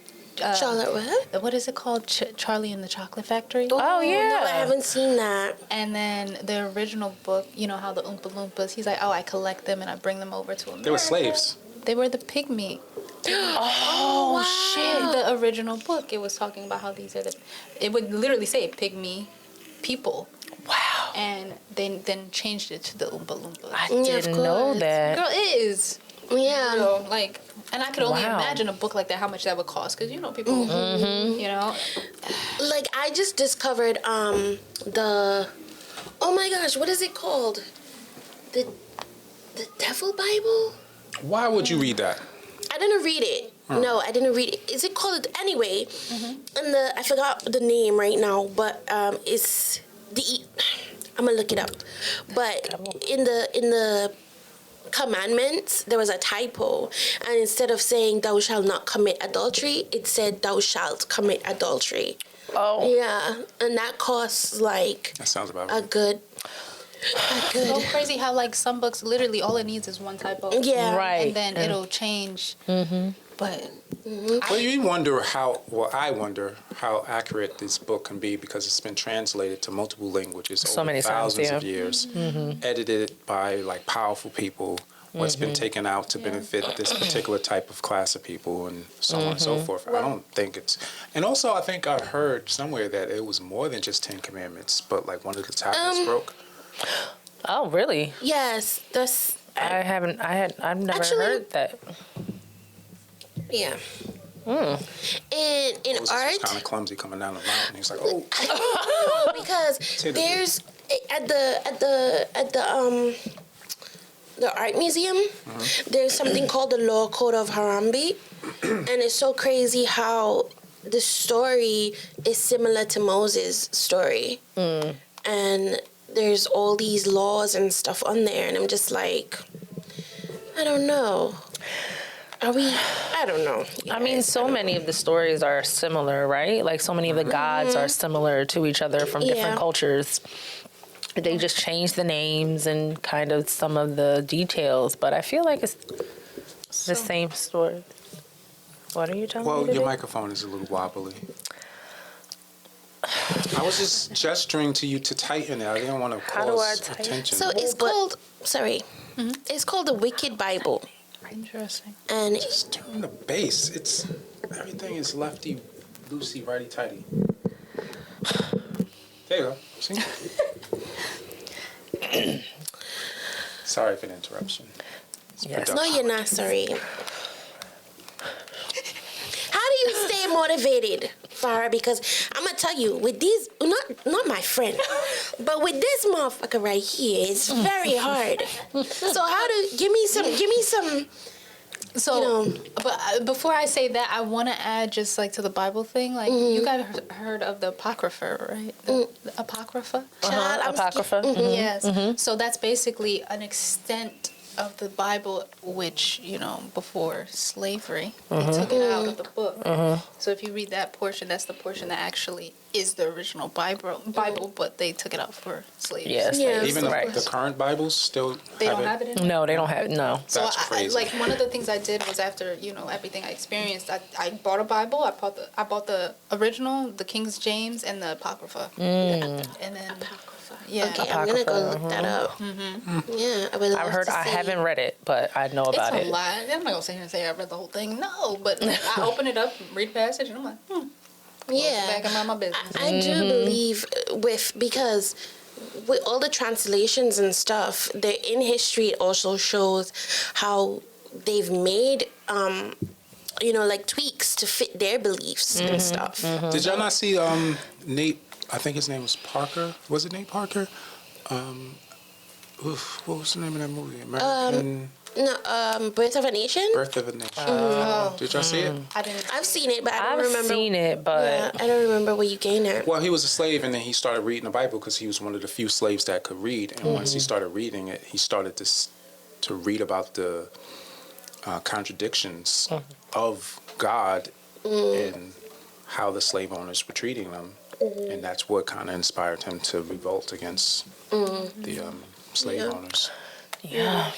Charlotte, what? What is it called? Charlie and the Chocolate Factory? Oh, yeah. No, I haven't seen that. And then the original book, you know how the Oompa Loompas, he's like, oh, I collect them and I bring them over to America. They were slaves. They were the pygmy. Oh, Shit. The original book, it was talking about how these are it would literally say pygmy people. wow. And then changed it to the Oompa Loompas. I Yeah, of didn't know course. that. Girl, it is. Yeah. So, like, and I could only Wow. imagine a book like that, how much that would cost. Because, you know, people, you know. Like I just discovered the oh my gosh, what is it called? The Devil Bible? Why would you read that? I didn't read it. No, I didn't read it. Is it called anyway? And I forgot the name right now, but it's I'm gonna look it up. But in the commandments there was a typo, and instead of saying thou shalt not commit adultery, it said thou shalt commit adultery. Oh. Yeah, and that costs like That sounds about a right. good. So crazy how, like, some books, literally all it needs is one typo. Yeah. Right. And then it'll change. But Well, you wonder I wonder how accurate this book can be because it's been translated to multiple languages So over many times, thousands yeah. of years, edited by like powerful people. What's been taken out to benefit this particular type of class of people, and so on and so forth. I don't think it's, and also I think I heard somewhere that it was more than just 10 commandments, but like one of the tablets broke. Oh, really? Yes, that's I've never Actually- heard that. yeah. In Moses was art, kind of clumsy coming down the mountain. He's like, oh, because there's at the art museum, there's something called the Law Code of Hammurabi, and it's so crazy how the story is similar to Moses' story, and there's all these laws and stuff on there, and I'm just like, I don't know. I don't know. I mean, so many of the stories are similar, right? Like, so many of the gods are similar to each other from Yeah. different cultures. They just change the names and kind of some of the details, but I feel like it's the same story. What are you telling well, me to your do? microphone is a little wobbly. I was just gesturing to you to tighten it. I didn't want to How do I cause tighten? attention. So it's called. Sorry, it's called the Wicked Bible, interesting. and Just turn the bass. It's everything is lefty, loosey, righty, tighty. There you go. See? Sorry for the interruption. It's Yes. no, production. you're not sorry. How do you stay motivated, Phara? Because I'm gonna tell you, with these, not my friend, but with this motherfucker right here, it's very hard. So give me some. So, You know. but before I say that, I want to add just like to the Bible thing. Like, you guys heard of the Apocrypha, right? The Apocrypha? Child, I'm Apocrypha. Yes. So that's basically an extent of the Bible, which, you know, before slavery, they took it out of the book. So if you read that portion, that's the portion that actually is the original Bible, but they took it out for slaves. Yes. Yeah. Even right. the current Bibles still They have don't it. have it in. No, they don't have no. So That's crazy. like one of the things I did was after everything I experienced, I bought a Bible. I bought the original, the King James, and the Apocrypha. And then yeah, Okay, I'm gonna go look that up. Yeah, I would love I've heard. to I see. haven't read it, but I know about it's a it. lot. I'm not gonna sit here and say I read the whole thing. No, but I open it up, read passage, and I'm like, Yeah, back and mind my business. I do believe because with all the translations and stuff, in history it also shows how they've made like tweaks to fit their beliefs and stuff. Did y'all not see Nate? I think his name was Parker. Was it Nate Parker? What was the name of that movie? American No, Birth of a Nation. Birth of a Nation. Did y'all see it? I didn't. I've seen it, but I don't I've remember. seen it, but Yeah, I don't remember where you gained it. Well, he was a slave, and then he started reading the Bible because he was one of the few slaves that could read. And once he started reading it, he started to read about the contradictions of God and how the slave owners were treating them, and that's what kind of inspired him to revolt against the slave owners. yeah,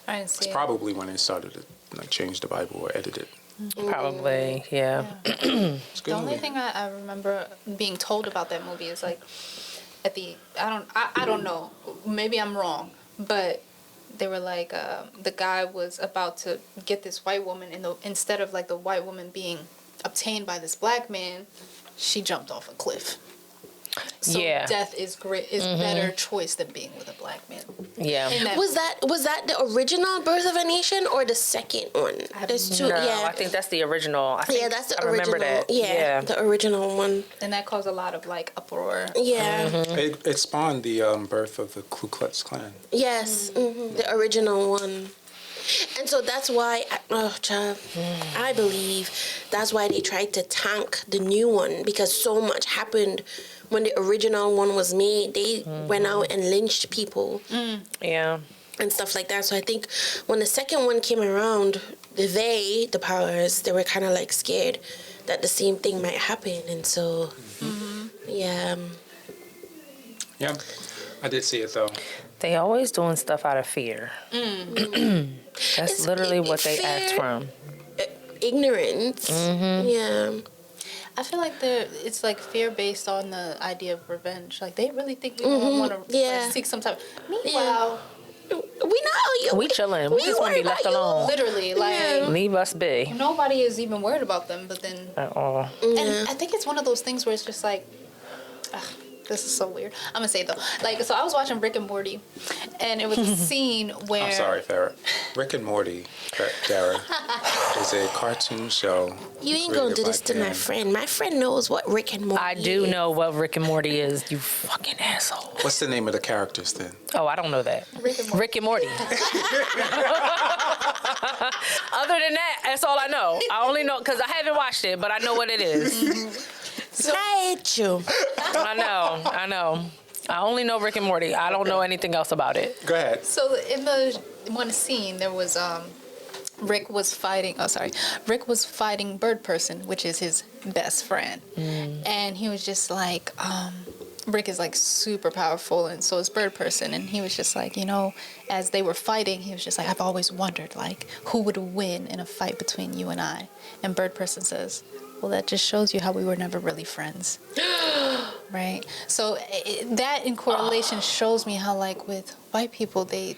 I didn't see It's it. probably when they started to change the Bible or edit it. probably. Yeah. It's a good The only movie. thing I remember being told about that movie is like at the I don't know, maybe I'm wrong, but they were like the guy was about to get this white woman, and instead of like the white woman being obtained by this black man, she jumped off a cliff. So Yeah. death is better choice than being with a black man. Yeah. In that Was that the original Birth of a Nation or the second one? There's two. No, Yeah, I think that's the original. I think, yeah, that's the I remember original. that. Yeah, the original one. and that caused a lot of like uproar. Yeah. It spawned the birth of the Ku Klux Klan. Yes, the original one. And so that's why, I believe that's why they tried to tank the new one, because so much happened when the original one was made. They went out and lynched people Yeah. and stuff like that. So I think when the second one came around, the powers, they were kind of like scared that the same thing might happen. And so, yeah. Yeah, I did see it though. They always doing stuff out of fear. That's It's literally what they fear. act from. Ignorance. Yeah. I feel like it's like fear based on the idea of revenge. Like they really think we don't want to Yeah. seek some type. Meanwhile, We know you. We chilling. We just want to be left alone. literally, like Leave us be. nobody is even worried about them. But then, At all. and I think it's one of those things where it's just like, ugh, this is so weird. I'm gonna say it though. Like, so I was watching Rick and Morty, and it was a scene where I'm sorry, Farrah. Rick and Morty, Dara, is a cartoon show. You ain't gonna do created by this to my Dan. friend. My friend knows what Rick and Morty I do is. know what Rick and Morty is, you fucking asshole. What's the name of the characters then? Oh, I don't know that. Rick and Morty. Other than that, that's all I know. I only know because I haven't watched it, but I know what it is. I hate you. I know. I only know Rick and Morty. I don't know anything else about it. Go ahead. So in the one scene, there was Rick was fighting. Oh, sorry, Rick was fighting Bird Person, which is his best friend, and he was just like, Rick is like super powerful, and so is Bird Person, and he was just like, as they were fighting, he was just like, I've always wondered like who would win in a fight between you and I, and Bird Person says, well, that just shows you how we were never really friends. Right. So that in correlation shows me how like with white people they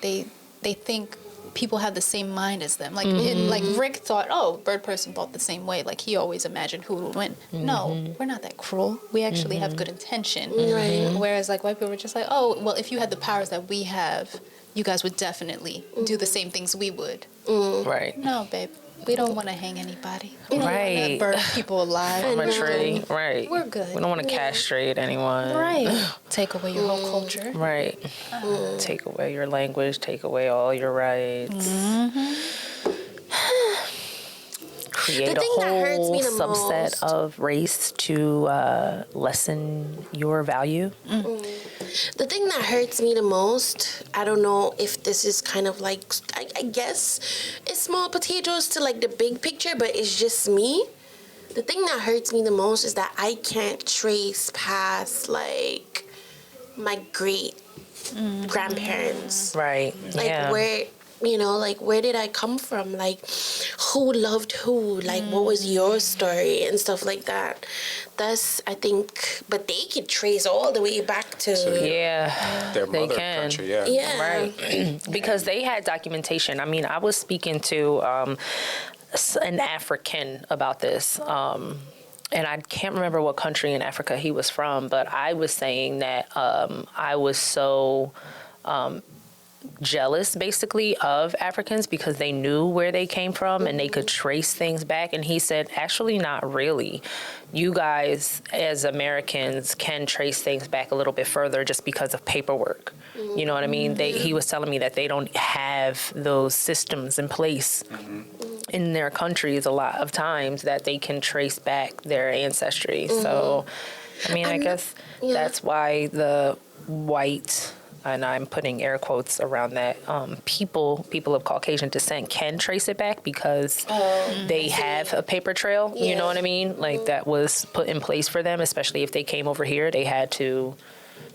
think people have the same mind as them. Like like Rick thought, oh, Bird Person thought the same way. Like he always imagined who would win. No, we're not that cruel. We actually have good intention. Right. Whereas like white people were just like, oh, well, if you had the powers that we have, you guys would definitely do the same things we would. Right. No, babe. We don't want to hang anybody. We don't want Right. to burn people alive. From a know. tree. Right. We're good. We don't want to castrate anyone. Right. Take away your whole culture. Right. Take away your language, take away all your rights. Create The a thing that hurts whole me the subset most- of race to lessen your value. The thing that hurts me the most, I don't know if this is kind of like, I guess it's small potatoes to like the big picture, but it's just me. the thing that hurts me the most is that I can't trace past like my great grandparents. Right. Like yeah. where, you know, like where did I come from? Like who loved who? Like what was your story and stuff like that. That's, I think, but they could trace all the way back to Yeah. Their They mother can. country, yeah. yeah. Right. Because they had documentation. I mean, I was speaking to an African about this. And I can't remember what country in Africa he was from, but I was saying that I was so jealous, basically, of Africans because they knew where they came from and they could trace things back. And he said, actually, not really. You guys, as Americans, can trace things back a little bit further just because of paperwork. You know what I mean? He was telling me that they don't have those systems in place in their countries a lot of times that they can trace back their ancestry. So, I mean, I guess that's why the white, and I'm putting air quotes around that, people of Caucasian descent can trace it back because they have a paper trail, you know what I mean? Like that was put in place for them, especially if they came over here, they had to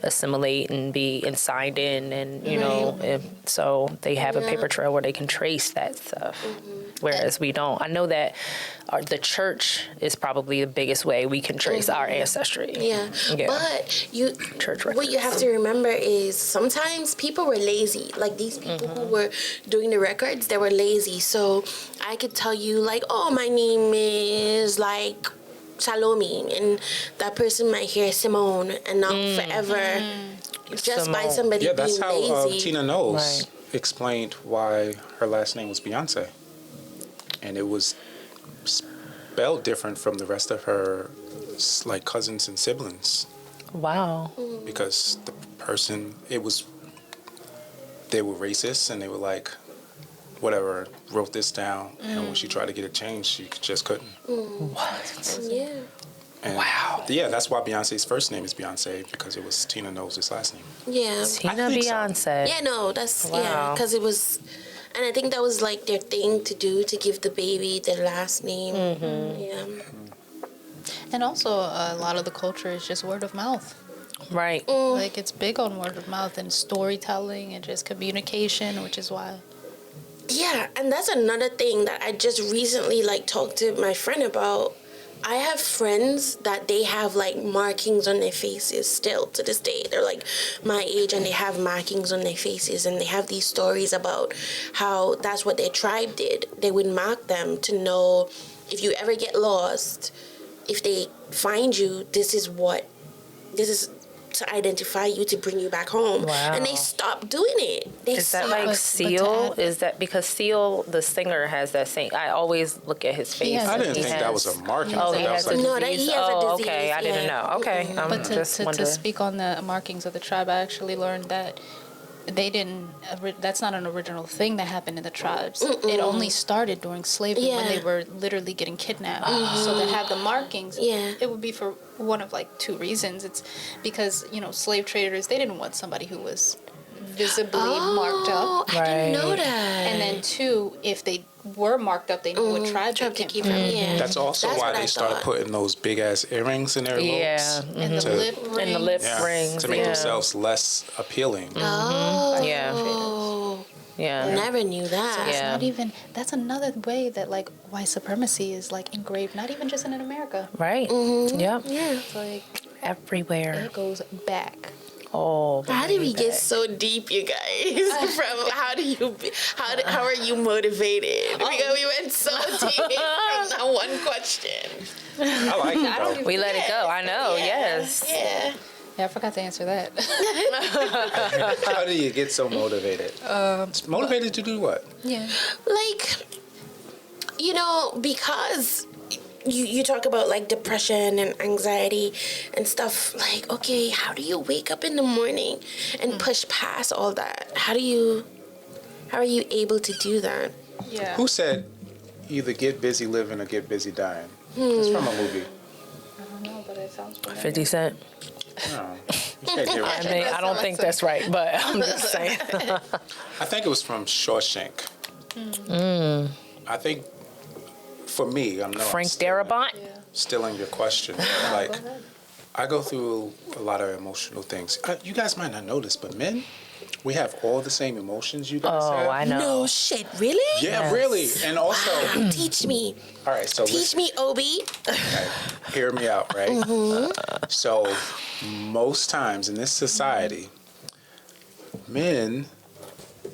assimilate and signed in and, you know, so they have a paper trail where they can trace that stuff. Whereas we don't. I know that the church is probably the biggest way we can trace our ancestry. Yeah. But Church what you have to remember is sometimes people were lazy. Like these people who were doing the records, they were lazy. So I could tell you like, oh, my name is like Salome, and that person might hear Simone and not forever just by somebody Yeah, that's being how lazy. Tina Knowles explained why her last name was Beyonce. And it was spelled different from the rest of her like cousins and siblings. Wow. Because the person, they were racist and they were like, whatever, wrote this down. And when she tried to get it changed, she just couldn't. What? Yeah. And yeah, that's why Beyonce's first name is Beyonce, because it was Tina Knowles' last name. Yeah. Tina think so. Beyonce. Yeah, no, that's, Wow. because it was, and I think that was like their thing to do, to give the baby their last name. Yeah. And also, a lot of the culture is just word of mouth. Right. Like, it's big on word of mouth and storytelling and just communication, which is why. Yeah, and that's another thing that I just recently like talked to my friend about. I have friends that they have like markings on their faces still to this day. They're like my age and they have markings on their faces, and they have these stories about how that's what their tribe did. They would mark them to know if you ever get lost, if they find you, this is to identify you, to bring you back home. Wow. And they stopped doing it. They Is that stopped. like But Seal? to add- Is that because Seal, the singer, has that same? I always look at his face. has I a didn't think that was a marking. Oh, I he thought has that a was No, like, that he disease. has a Oh, disease, okay. I didn't yeah. know. Okay, I'm But just to wondering. speak on the markings of the tribe, I actually learned that they didn't. That's not an original thing that happened in the tribes. It only started during slavery when they Yeah. were literally getting kidnapped. So to have the markings, it would be for one of like two reasons. It's because slave traders, they didn't want somebody who was visibly marked up. I didn't know Right. that. And then two, if they were marked up, they knew what tribe Tried they to came keep from. him. Yeah. that's also That's why what I they started thought. putting those big ass earrings in their Yeah. loops. And the To- lip rings. And the lip Yeah, rings. to make yeah. themselves less appealing. Oh. Yeah. Yeah. Never knew that. It's Yeah. not even. That's another way that like white supremacy is like engraved. Not even just in America. Right. Yep. Yeah. It's like Everywhere. it goes back. Oh. How did we baby. get so deep, you guys? From how are you motivated? Because we went so deep from that one question. I like it though. We let it go. I know. Yes. Yeah. Yeah, I forgot to answer that. How do you get so motivated? Motivated to do what? Yeah. Like, because you talk about like depression and anxiety and stuff, like, okay, how do you wake up in the morning and push past all that? How are you able to do that? Yeah. Who said either get busy living or get busy dying? It's from a movie. I don't know, but it sounds familiar. 50 Cent. No, you can't get I right. mean, I don't think that's right, but I'm just saying. I think it was from Shawshank. I think, for me, I'm not Frank Darabont. Yeah. stealing your question. Like, I go through a lot of emotional things. You guys might not know this, but men, we have all the same emotions you guys have. Oh, I know. No shit, really? Yeah, Yes. really. And also, Teach me. all right, so Teach me, Obi. okay, hear me out, right? So, most times in this society, men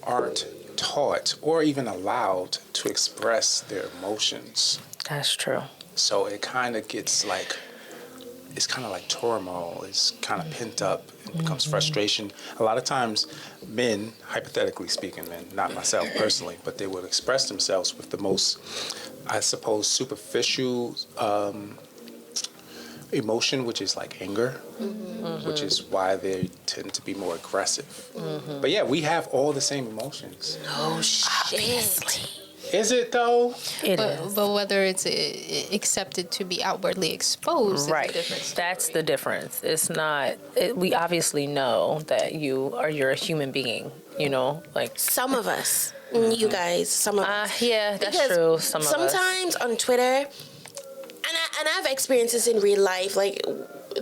aren't taught or even allowed to express their emotions. That's true. So it kind of gets like, it's kind of like turmoil. It's kind of pent up. It becomes frustration. A lot of times, men, hypothetically speaking, men, not myself personally, but they would express themselves with the most, I suppose, superficial emotion, which is like anger, which is why they tend to be more aggressive. But yeah, we have all the same emotions. Oh shit. Is it though? It is. But whether it's accepted to be outwardly exposed Right. is the difference. That's the difference. It's not, we obviously know that you're a human being, like. Some of us, you guys, some of us. Yeah, that's Because true. Some of us. sometimes on Twitter, and I've experienced this in real life. Like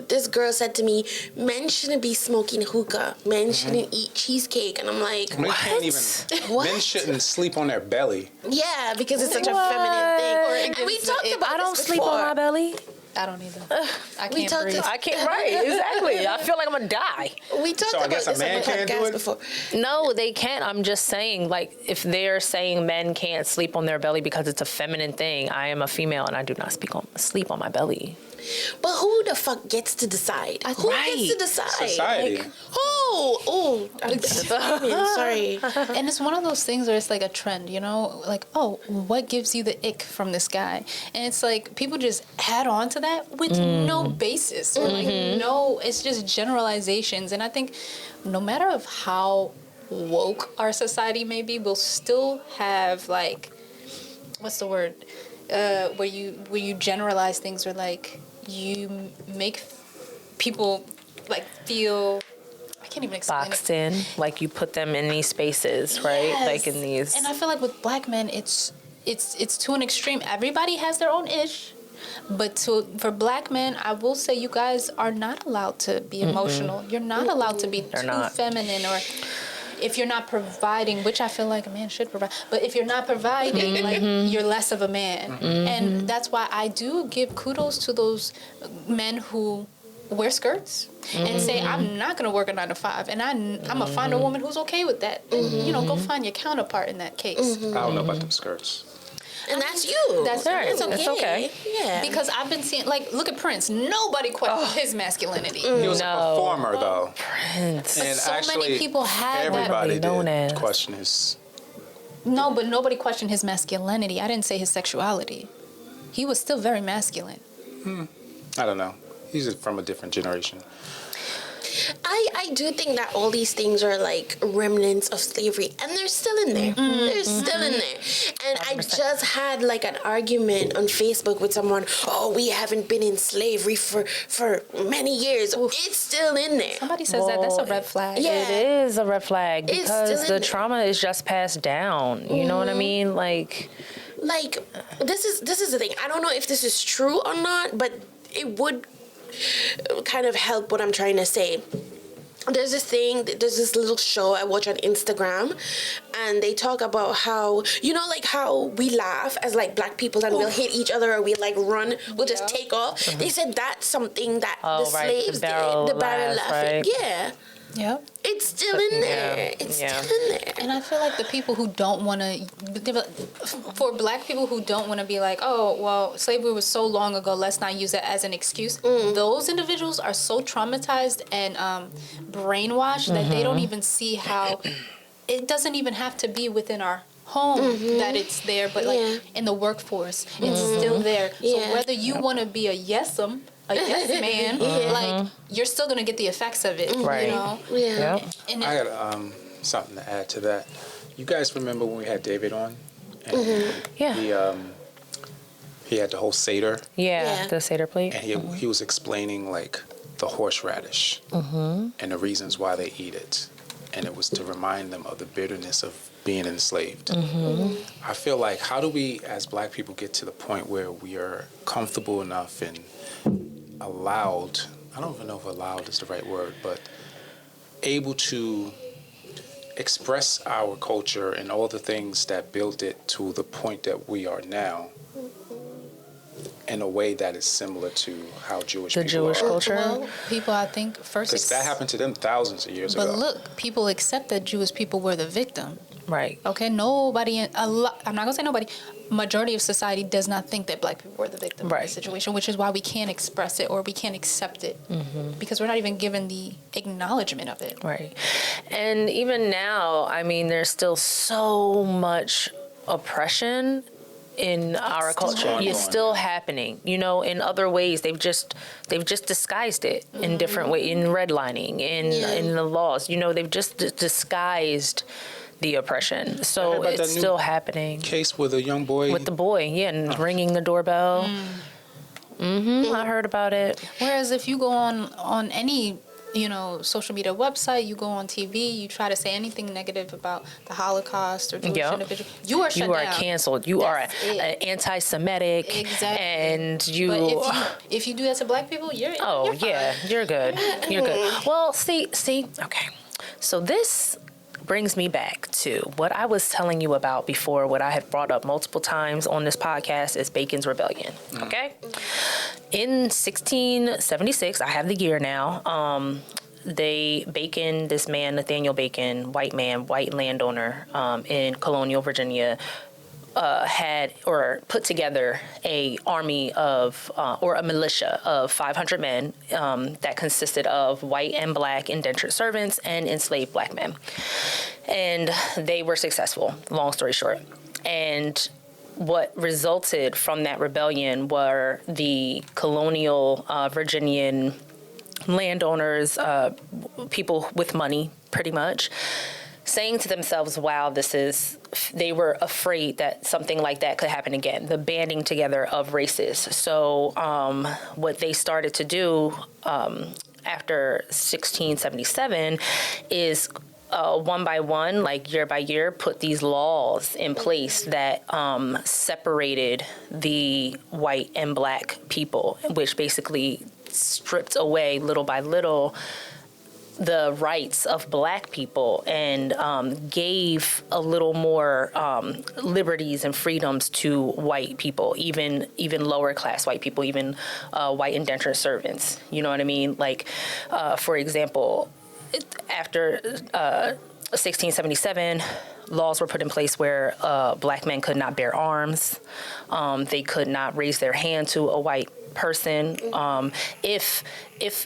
this girl said to me, "Men shouldn't be smoking hookah. Men shouldn't eat cheesecake." And I'm like, Men "What? can't even. What?" Men shouldn't sleep on their belly. Yeah, because it's such a What? feminine thing. Or it And we gives- talked about I don't this sleep on before. my belly. I don't either. I we can't talked breathe. to- I can't. Right. Exactly. I feel like I'm gonna die. We talked So I about guess a this on man the can't do podcast it? before. No, they can't. I'm just saying, like, if they're saying men can't sleep on their belly because it's a feminine thing, I am a female and I do not sleep on my belly. But who the fuck gets to decide? Who Right. gets to decide? Society. Like, oh, I'm sorry. And it's one of those things where it's like a trend, like, oh, what gives you the ick from this guy? And it's like people just add on to that with no basis or like no, it's just generalizations. And I think no matter of how woke our society may be, we'll still have like, what's the word? Where you generalize things or like you make people like feel, I can't even explain Boxed it. in, like you put them in these spaces, right? Yes. Like in these. And I feel like with black men, it's to an extreme. Everybody has their own ish, but for black men, I will say you guys are not allowed to be emotional. You're not allowed to be too not. feminine, or if you're not providing, which I feel like a man should provide. But if you're not providing, like you're less of a man, and that's why I do give kudos to those men who wear skirts and say, I'm not going to work a 9 to 5, and I'm going to find a woman who's okay with that. And, go find your counterpart in that case. I don't know about them skirts. And that's you. That's right. It's okay. It's okay. Yeah. Because I've been seeing, like, look at Prince. Nobody questioned his masculinity. He was a No. performer, though. Prince. And so many actually, people have that. everybody Known did as. question his. No, but nobody questioned his masculinity. I didn't say his sexuality. He was still very masculine. I don't know. He's from a different generation. I do think that all these things are like remnants of slavery, and they're still in there. They're still in there. And I just had like an argument on Facebook with someone. Oh, we haven't been in slavery for many years. It's still in there. Somebody says that's a red flag. Yeah. It is a red flag It's because still in the there. trauma is just passed down. You know what I mean? Like, This is the thing. I don't know if this is true or not, but it would kind of help what I'm trying to say. There's this little show I watch on Instagram, and they talk about how, like how we laugh as like black people and we'll hit each other or we like run, we'll just take off. They said that's something that the slaves did. The barrel laughing. right? Yeah. Yep. It's still in there. It's still in there. And I feel like the people who don't want to, for black people who don't want to be like, oh, well, slavery was so long ago, let's not use it as an excuse. Those individuals are so traumatized and brainwashed that they don't even see how it doesn't even have to be within our home that it's there, but like in the workforce, it's still there. Yeah. So whether you want to be a yes man, like you're still gonna get the effects of it, Right. Yeah. yep. And I got something to add to that. You guys remember when we had David on? And Yeah. he had the whole Seder, Yeah. The Seder plate. and he was explaining like the horseradish and the reasons why they eat it. and it was to remind them of the bitterness of being enslaved. Mm-hmm. I feel like, how do we as Black people get to the point where we are comfortable enough and allowed, I don't even know if allowed is the right word, but able to express our culture and all the things that built it to the point that we are now in a way that is similar to how Jewish The people Jewish are. culture. Well, people, I think, first. Because that happened to them thousands of years ago. But look, people accept that Jewish people were the victim. Right. Okay, nobody, I'm not gonna say nobody. Majority of society does not think that Black people were the victim of Right. the situation, which is why we can't express it or we can't accept it because we're not even given the acknowledgement of it. Right. And even now, I mean, there's still so much oppression in our culture. ongoing. It's still happening, you know, in other ways. They've just disguised it in different ways, in redlining, in the laws. You know, they've just disguised the oppression. I heard So about that it's new still happening. Case with a young boy. With the boy, yeah, and ringing the doorbell. I heard about it. Whereas if you go on any, social media website, you go on TV, you try to say anything negative about the Holocaust or Jewish Yep. individuals, you are shut You are down. canceled. You That's are it. anti-Semitic. Exactly. And you. But if you do that to Black people, you're Oh, fine. yeah, you're good. You're good. Well, see, okay. So this brings me back to what I was telling you about before, what I have brought up multiple times on this podcast is Bacon's Rebellion, okay? In 1676, I have the year now, this man, Nathaniel Bacon, white man, white landowner in colonial Virginia, had or put together a army of or a militia of 500 men that consisted of white and Black indentured servants and enslaved Black men, and they were successful. Long story short, and what resulted from that rebellion were the colonial Virginian landowners, people with money, pretty much, saying to themselves, wow, they were afraid that something like that could happen again, the banding together of races. So what they started to do after 1677 is one by one, like year by year, put these laws in place that separated the white and Black people, which basically stripped away little by little the rights of Black people and gave a little more liberties and freedoms to white people, even lower class white people, even white indentured servants. You know what I mean? Like, for example, after 1677, laws were put in place where Black men could not bear arms. They could not raise their hand to a white person. If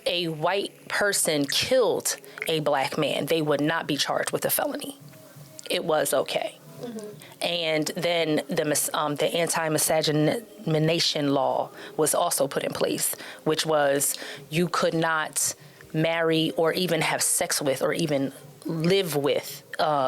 a white person killed a Black man, they would not be charged with a felony. It was okay. And then the anti-miscegenation law was also put in place, which was you could not marry or even have sex with or even live with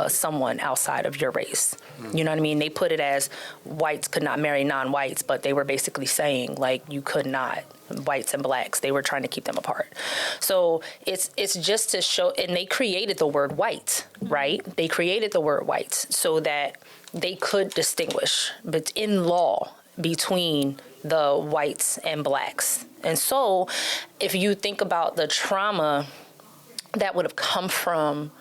someone outside of your race. You know what I mean? They put it as whites could not marry non-whites, but they were basically saying like you could not, whites and Blacks, they were trying to keep them apart. So it's just to show, and they created the word white, right? They created the word white so that they could distinguish, but in law, between the whites and Blacks. And so if you think about the trauma that would have come from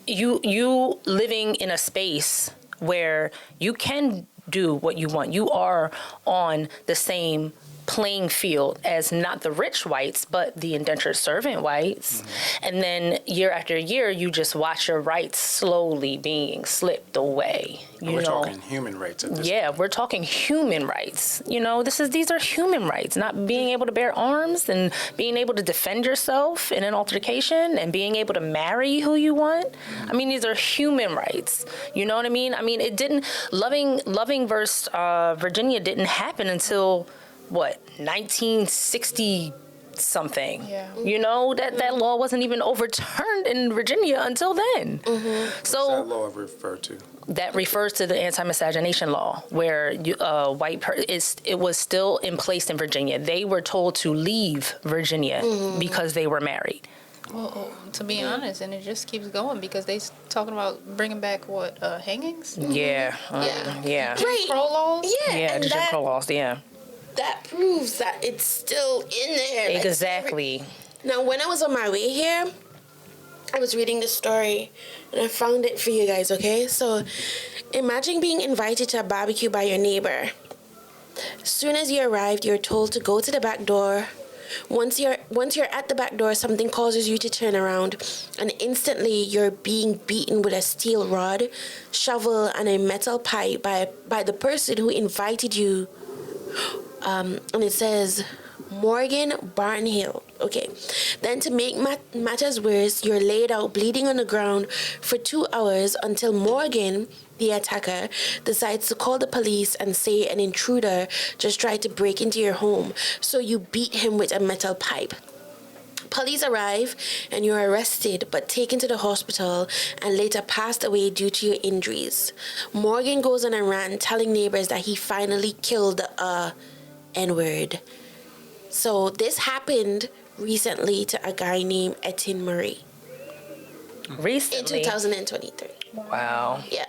you living in a space where you can do what you want. You are on the same playing field as not the rich whites, but the indentured servant whites. And then year after year, you just watch your rights slowly being slipped away. We're talking human rights at this Yeah, we're talking human rights. You know, these are human rights, not being able to bear arms and being able to defend yourself in an altercation and being able to marry who you want. I mean, these are human rights. You know what I mean? I mean, Loving versus Virginia didn't happen until 1960 something. Yeah. You know, that law wasn't even overturned in Virginia until then. So that law referred to? That refers to the anti-miscegenation law, where it was still in place in Virginia. They were told to leave Virginia because they were married. Well, to be honest, and it just keeps going because they talking about bringing back hangings? Yeah. Yeah. Right. Crow laws? Yeah, Yeah, and the Jim that, Crow laws, yeah. that proves that it's still in there. like, Exactly. Now, when I was on my way here, I was reading the story and I found it for you guys, okay? So, imagine being invited to a barbecue by your neighbor. As soon as you arrived, you're told to go to the back door. Once you're at the back door, something causes you to turn around, and instantly you're being beaten with a steel rod, shovel, and a metal pipe by the person who invited you. And it says Morgan Barnhill. Okay. Then to make matters worse, you're laid out bleeding on the ground for 2 hours until Morgan, the attacker, decides to call the police and say an intruder just tried to break into your home. So you beat him with a metal pipe. Police arrive and you're arrested but taken to the hospital and later passed away due to your injuries. Morgan goes on a rant telling neighbors that he finally killed the N-word. So this happened recently to a guy named Etienne Murray Recently. in 2023. Wow. Yeah.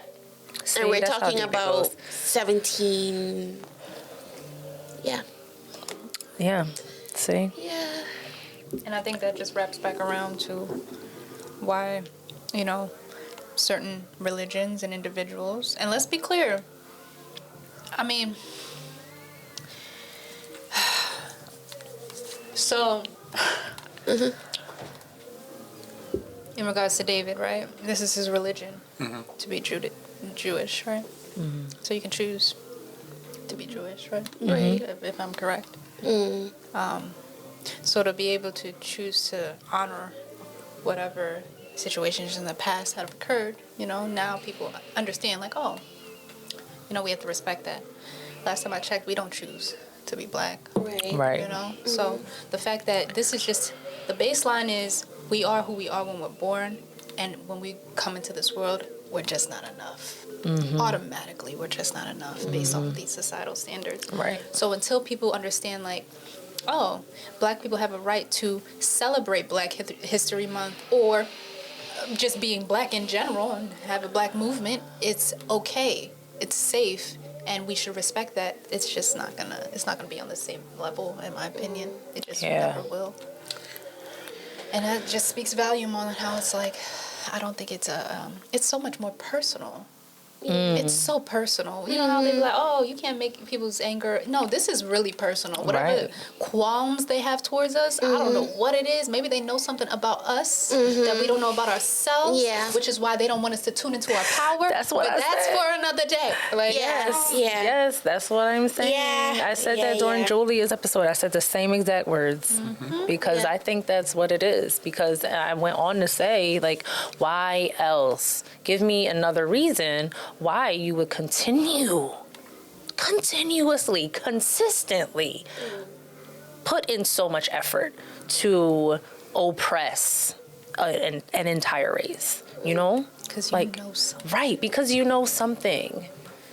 See, And we're that's how talking deep it about goes. 17. Yeah. Yeah. See? Yeah. And I think that just wraps back around to why, certain religions and individuals, and let's be clear, I mean, so, in regards to David, right? This is his religion, to be Jewish, right? So you can choose to be Jewish, right? Right. If I'm correct. So to be able to choose to honor whatever situations in the past have occurred, now people understand, like, oh, we have to respect that. Last time I checked, we don't choose to be black. Right. Right. So the fact that this is just, the baseline is we are who we are when we're born, and when we come into this world, we're just not enough. Automatically, we're just not enough based on these societal standards. Right. So until people understand, like, oh, black people have a right to celebrate Black History Month, or just being black in general and have a black movement, it's okay. It's safe. And we should respect that. It's just not gonna be on the same level, in my opinion. It just never will. And that just speaks volume on how it's like, I don't think it's it's so much more personal. It's so personal. You know how they be like, oh, you can't make people's anger. No, this is really personal. Whatever qualms they have towards us, I don't know what it is. Maybe they know something about us that we don't know about ourselves. Yeah. Which is why they don't want us to tune into our power. That's what but I that's said. for another day. Like, Yes. Yeah. Yes, that's what I'm saying. Yeah. I said Yeah, that during yeah. Julia's episode. I said the same exact words because Yeah. I think that's what it is. Because I went on to say, like, why else? Give me another reason why you would continuously, consistently put in so much effort to oppress an entire race. because you know something. Right, because you know something.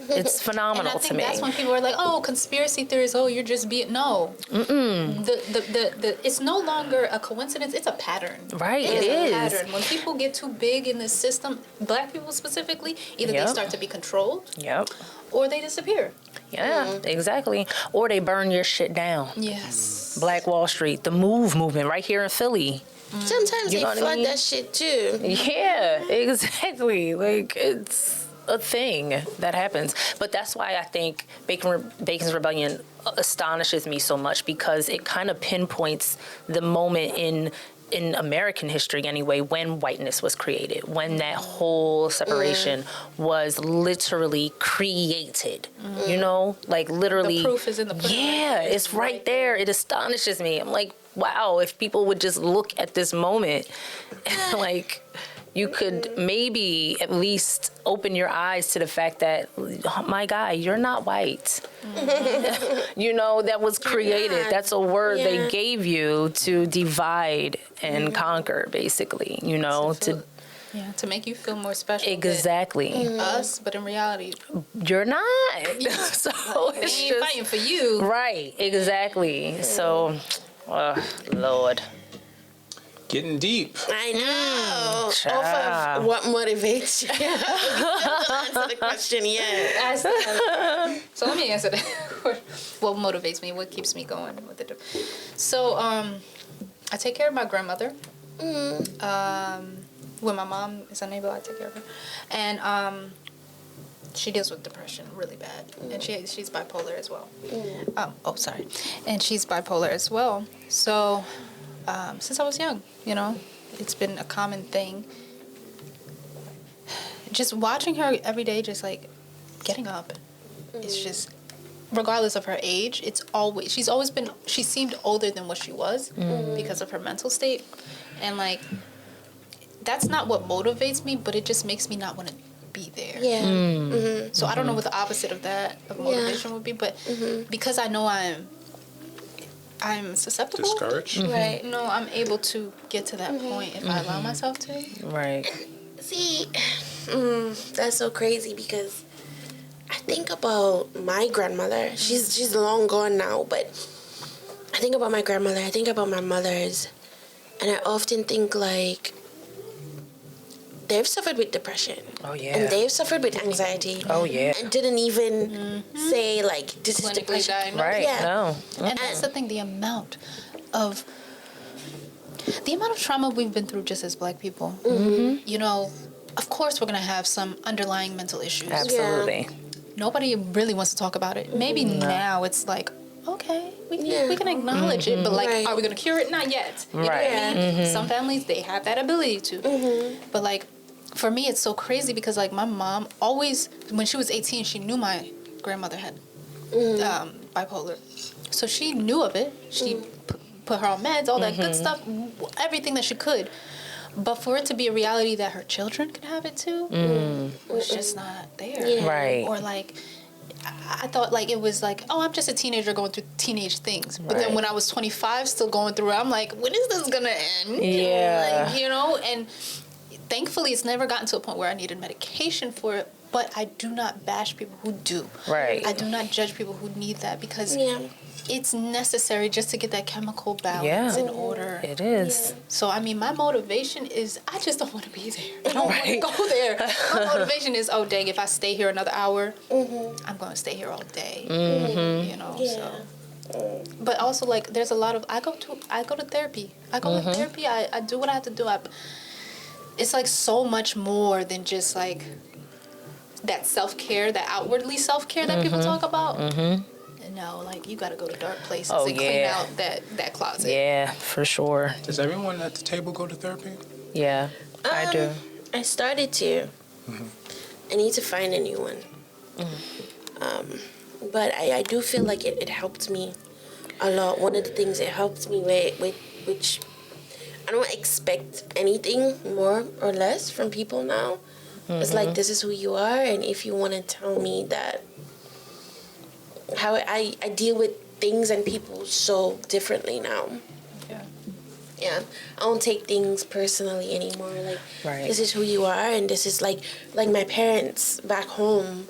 It's And phenomenal I to think me. that's when people are like, "Oh, conspiracy theories. Oh, you're just being no." The it's no longer a coincidence. It's a pattern. Right, It it is a is. pattern. When people get too big in this system, black people specifically, either they Yep. start to be controlled Yep. or they disappear. Yeah, exactly. Or they burn your shit down. Yes. Black Wall Street, the MOVE movement right here in Philly. Sometimes You they know what I flood mean? that shit too. Yeah, exactly. Like, it's a thing that happens. But that's why I think Bacon's Rebellion astonishes me so much, because it kind of pinpoints the moment in American history anyway, when whiteness was created, when that whole separation was literally created, like literally. The proof is in the pudding. Yeah, it's right there. It astonishes me. I'm like, wow, if people would just look at this moment, like, you could maybe at least open your eyes to the fact that, my guy, you're not white. That was created. not. That's a word Yeah. they gave you to divide and conquer, basically, To make you feel more special. Exactly. Than us, but in reality, You're not. So we it's ain't just, fighting for you. right, exactly. So, Lord. Getting deep. I know. child. Off of what motivates you. We still answer the question yet. So let me answer that. What motivates me? What keeps me going with it? So I take care of my grandmother. When my mom is unable, I take care of her, and she deals with depression really bad, and she's bipolar as well. And she's bipolar as well. So since I was young, it's been a common thing. Just watching her every day, just like getting up, it's just, regardless of her age, she seemed older than what she was because of her mental state, and like, that's not what motivates me, but it just makes me not want to be there. Yeah. So I don't know what the opposite of that of motivation would be, but because I know I'm susceptible. Discouraged? Right. No, I'm able to get to that point if I allow myself to. Right. See, that's so crazy because I think about my grandmother. She's long gone now, but I think about my grandmother. I think about my mothers, and I often think like, they've suffered with depression. Oh, yeah. And they've suffered with anxiety. Oh, yeah. And didn't even say, like, this is Clinically depression. diagnosed. Right. Yeah. No. And that's the thing, the amount of trauma we've been through just as Black people. Of course we're going to have some underlying mental issues. Absolutely. Nobody really wants to talk about it. Maybe now it's like, okay, we can acknowledge it, but like, Right. are we going to cure it? Not yet. You know what I mean? Some families, they have that ability to. But like, for me, it's so crazy because like my mom always, when she was 18, she knew my grandmother had bipolar. So she knew of it. She put her on meds, all that good stuff, everything that she could. But for it to be a reality that her children could have it too, was just not there. Yeah. Right. Or like, I thought like it was like, oh, I'm just a teenager going through teenage things. But then Right. when I was 25, still going through it, I'm like, when is this gonna end? Yeah. Like, and thankfully it's never gotten to a point where I needed medication for it. But I do not bash people who do. Right. I do not judge people who need that because Yeah. it's necessary just to get that chemical balance in order. It is. So, I mean, my motivation is I just don't want to be there. I don't want to go there. My motivation is, oh, dang, if I stay here another hour, I'm going to stay here all day. So. But also, like, there's a lot of, I go to therapy. I go to therapy. I do what I have to do. It's, like, so much more than just, like, that self-care, that outwardly self-care that people talk about. No, like, you got to go to dark places and clean out that closet. Yeah, for sure. Does everyone at the table go to therapy? Yeah, I do. I started to. I need to find a new one. But I do feel like it helped me a lot. One of the things it helped me with which I don't expect anything more or less from people now. It's like, this is who you are, and if you want to tell me that how I deal with things and people so differently now. Yeah, I don't take things personally anymore. Like, this is who you are, and this is like my parents back home,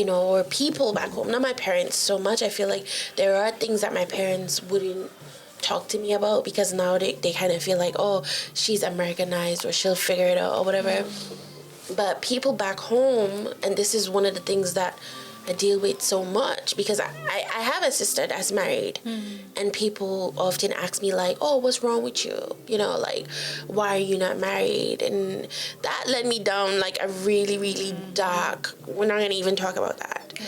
or people back home. Not my parents so much. I feel like there are things that my parents wouldn't talk to me about because now they kind of feel like, oh, she's Americanized or she'll figure it out or whatever. But people back home, and this is one of the things that I deal with so much because I have a sister that's married, and people often ask me like, oh, what's wrong with you? Like, why are you not married? And that led me down like a really, really dark, we're not gonna even talk about that.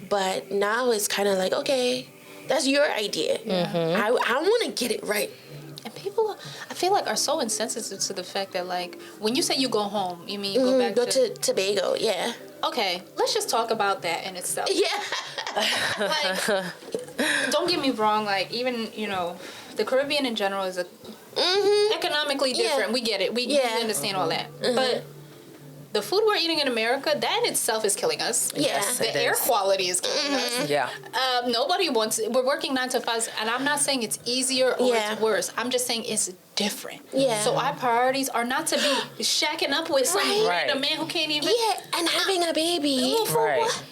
But now it's kind of like, okay, that's your idea. I want to get it right. And people, I feel like, are so insensitive to the fact that, like, when you say you go home, you mean you go back to Tobago, yeah. Okay, let's just talk about that in itself. Yeah. Like, don't get me wrong, like, even, the Caribbean in general is economically different. We get it. We understand all that. But the food we're eating in America, that in itself is killing us. Yes, the air quality is killing us. Yeah. Nobody wants it. We're working 9 to 5, and I'm not saying it's easier or it's worse. I'm just saying it's different. Yeah. So our priorities are not to be shacking up with some random man who can't even. Yeah, and having a baby. Right.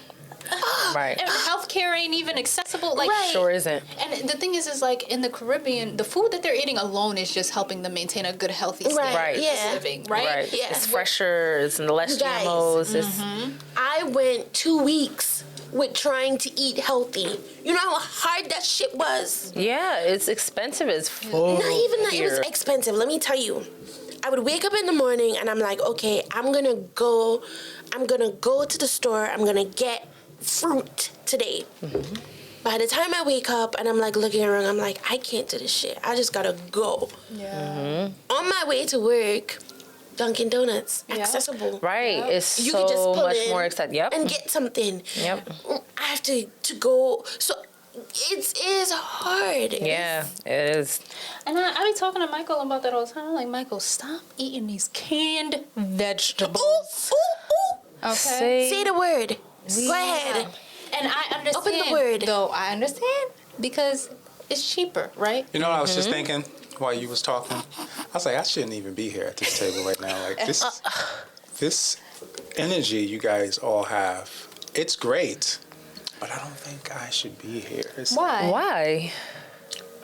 Right. And healthcare ain't even accessible. Like, Right. Sure isn't. and the thing is like in the Caribbean, the food that they're eating alone is just helping them maintain a good, healthy standard Right. of Yeah. living, right? Right. Yeah. It's fresher. It's less You guys. GMOs. It's I went 2 weeks with trying to eat healthy. You know how hard that shit was? yeah. It's expensive as fuck. Not even that it was here. expensive. Let me tell you. I would wake up in the morning and I'm like, okay, I'm gonna go to the store. I'm gonna get fruit today. By the time I wake up and I'm like looking around, I'm like, I can't do this shit. I just gotta go. Yeah. On my way to work, Dunkin' Donuts, Yeah. accessible. Right. Yep. It's You so can just pull much in more exciting. Yep. and get something. Yep. I have to go. So it is hard. Yeah, it is. And I be talking to Michael about that all the time. I'm like, Michael, stop eating these canned Ooh, vegetables. ooh, ooh. Okay. Say the word. Go ahead. And I understand. Open the word. Though I understand because it's cheaper, right? You know what I was just thinking while you was talking? I was like, I shouldn't even be here at this table right now. Like this energy you guys all have, it's great. But I don't think I should be here. Why? Why?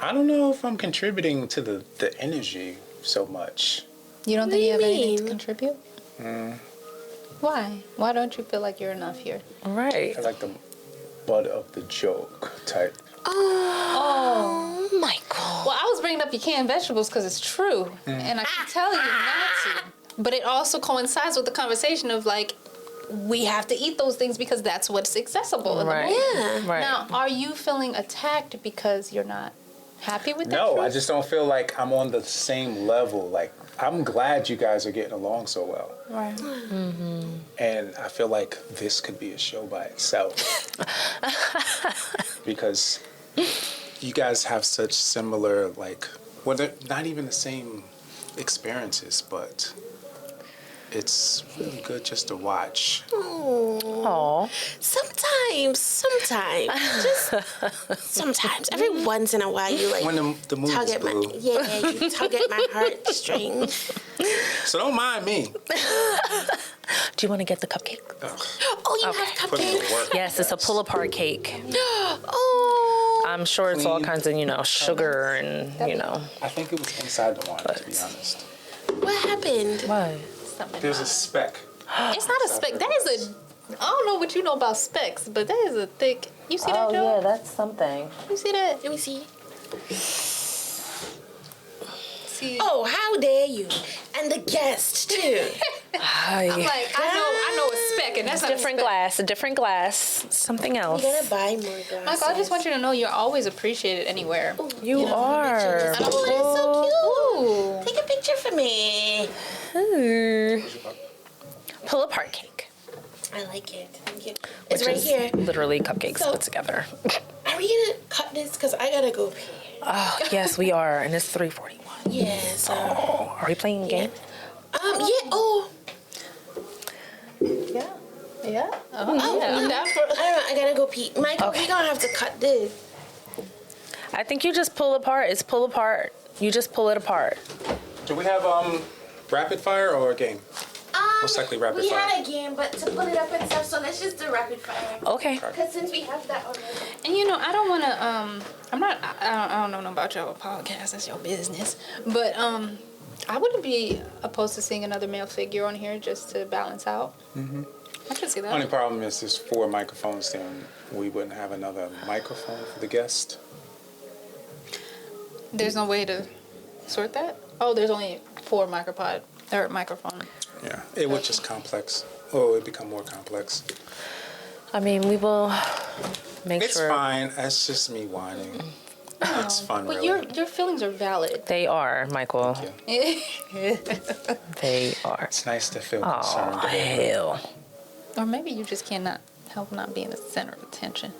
I don't know if I'm contributing to the energy so much. You don't What think do you have you anything to mean? contribute? Why? Why don't you feel like you're enough here? Right. I like the butt of the joke type. Oh, Michael. Well, I was bringing up your canned vegetables because it's true, and I keep telling you not to. But it also coincides with the conversation of like, we have to eat those things because that's what's accessible. In the Right. moment. Yeah. Right. Now, are you feeling attacked because you're not happy with that? No, I truth? just don't feel like I'm on the same level. Like, I'm glad you guys are getting along so well. Right. And I feel like this could be a show by itself. Because you guys have such similar, like, well, they're not even the same experiences, but it's really good just to watch. Aw. Sometimes, just sometimes. Every once in a while, you like When the moon tug is at my blue. you tug at my heartstrings. So don't mind me. Do you want to get the cupcake? Ugh, Oh, you Okay. have put in the cupcakes. work. Yes, it's a pull-apart cake. Oh, I'm sure it's all Clean. kinds of, sugar and, I think it was inside the wine, to be honest. what happened? What? Something There's a wrong. speck. It's not a speck. That is a. I don't know what you know about specks, but that is a thick. You see that, Joe? that's something. You see that? Let me see. See. Oh, how dare you? And the guest too. Hi. I'm like, I know a speck, and that's not A different glass, something I'm else. gonna buy more glasses. Michael, I just want you to know you're always appreciated anywhere. You are. Oh, it's so cute. Take a picture for me. Pull-apart cake. I like it. Thank you. It's right here. Literally cupcakes So- put together. Are we gonna cut this? Cause I gotta go pee. Oh, yes, we are, and it's 3:41. Yeah. So. Oh, are we playing a game? Yeah. Oh. Yeah. Yeah. Oh, yeah. I'm down for I don't know. I gotta go pee. Michael, Okay. we gonna have to cut this. I think you just pull apart. It's pull apart. You just pull it apart. Do we have rapid fire or a game? Most likely rapid we fire. had a game, but to pull it up and stuff, so let's just do rapid fire. Okay. Because since we have that already. And I don't want to. I don't know about your podcast. That's your business. But I wouldn't be opposed to seeing another male figure on here just to balance out. Mm-hmm. I could see that. Only problem is there's 4 microphones there, and we wouldn't have another microphone for the guest. There's no way to sort that. Oh, there's only 4 microphone. Yeah, it would just complex. Oh, it become more complex. I mean, we will make It's sure. fine. That's just me whining. It's fun, But really. your feelings are valid. They are, Michael. Yeah. They are. It's nice to feel Oh, concerned. about it. hell. Or maybe you just cannot help not being the center of attention.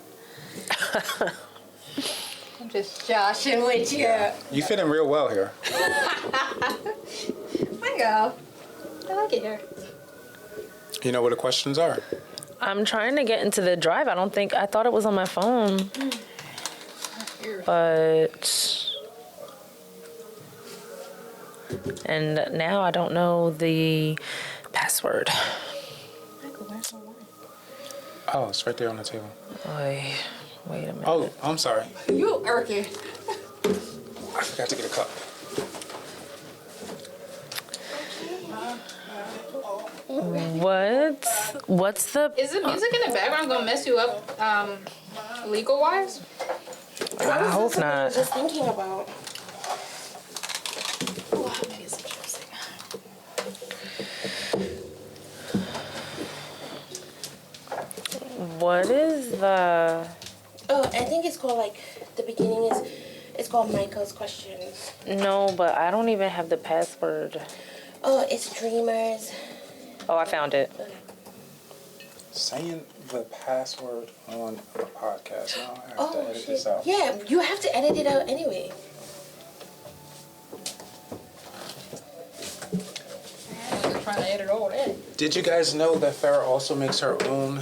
I'm just joshing with you. You fit in real well here. I go. I like it here. You know what the questions are? I'm trying to get into the drive. I thought it was on my phone. But. And now I don't know the password. Michael, where's my wine? Oh, it's right there on the table. Oy, wait a minute. Oh, I'm sorry. You irky. I forgot to get a cup. What? What's the? Is the music in the background gonna mess you up, legal wise? I hope I not. was just thinking about. Maybe it's a chapstick. What is the? Oh, I think it's called like the beginning is. It's called Michael's questions. No, but I don't even have the password. Oh, it's Dreamers. Oh, I found it. Saying the password on a podcast. Now I have to Oh edit shit! this out. Yeah, you have to edit it out anyway. I'm trying to edit all that. Did you guys know that Phara also makes her own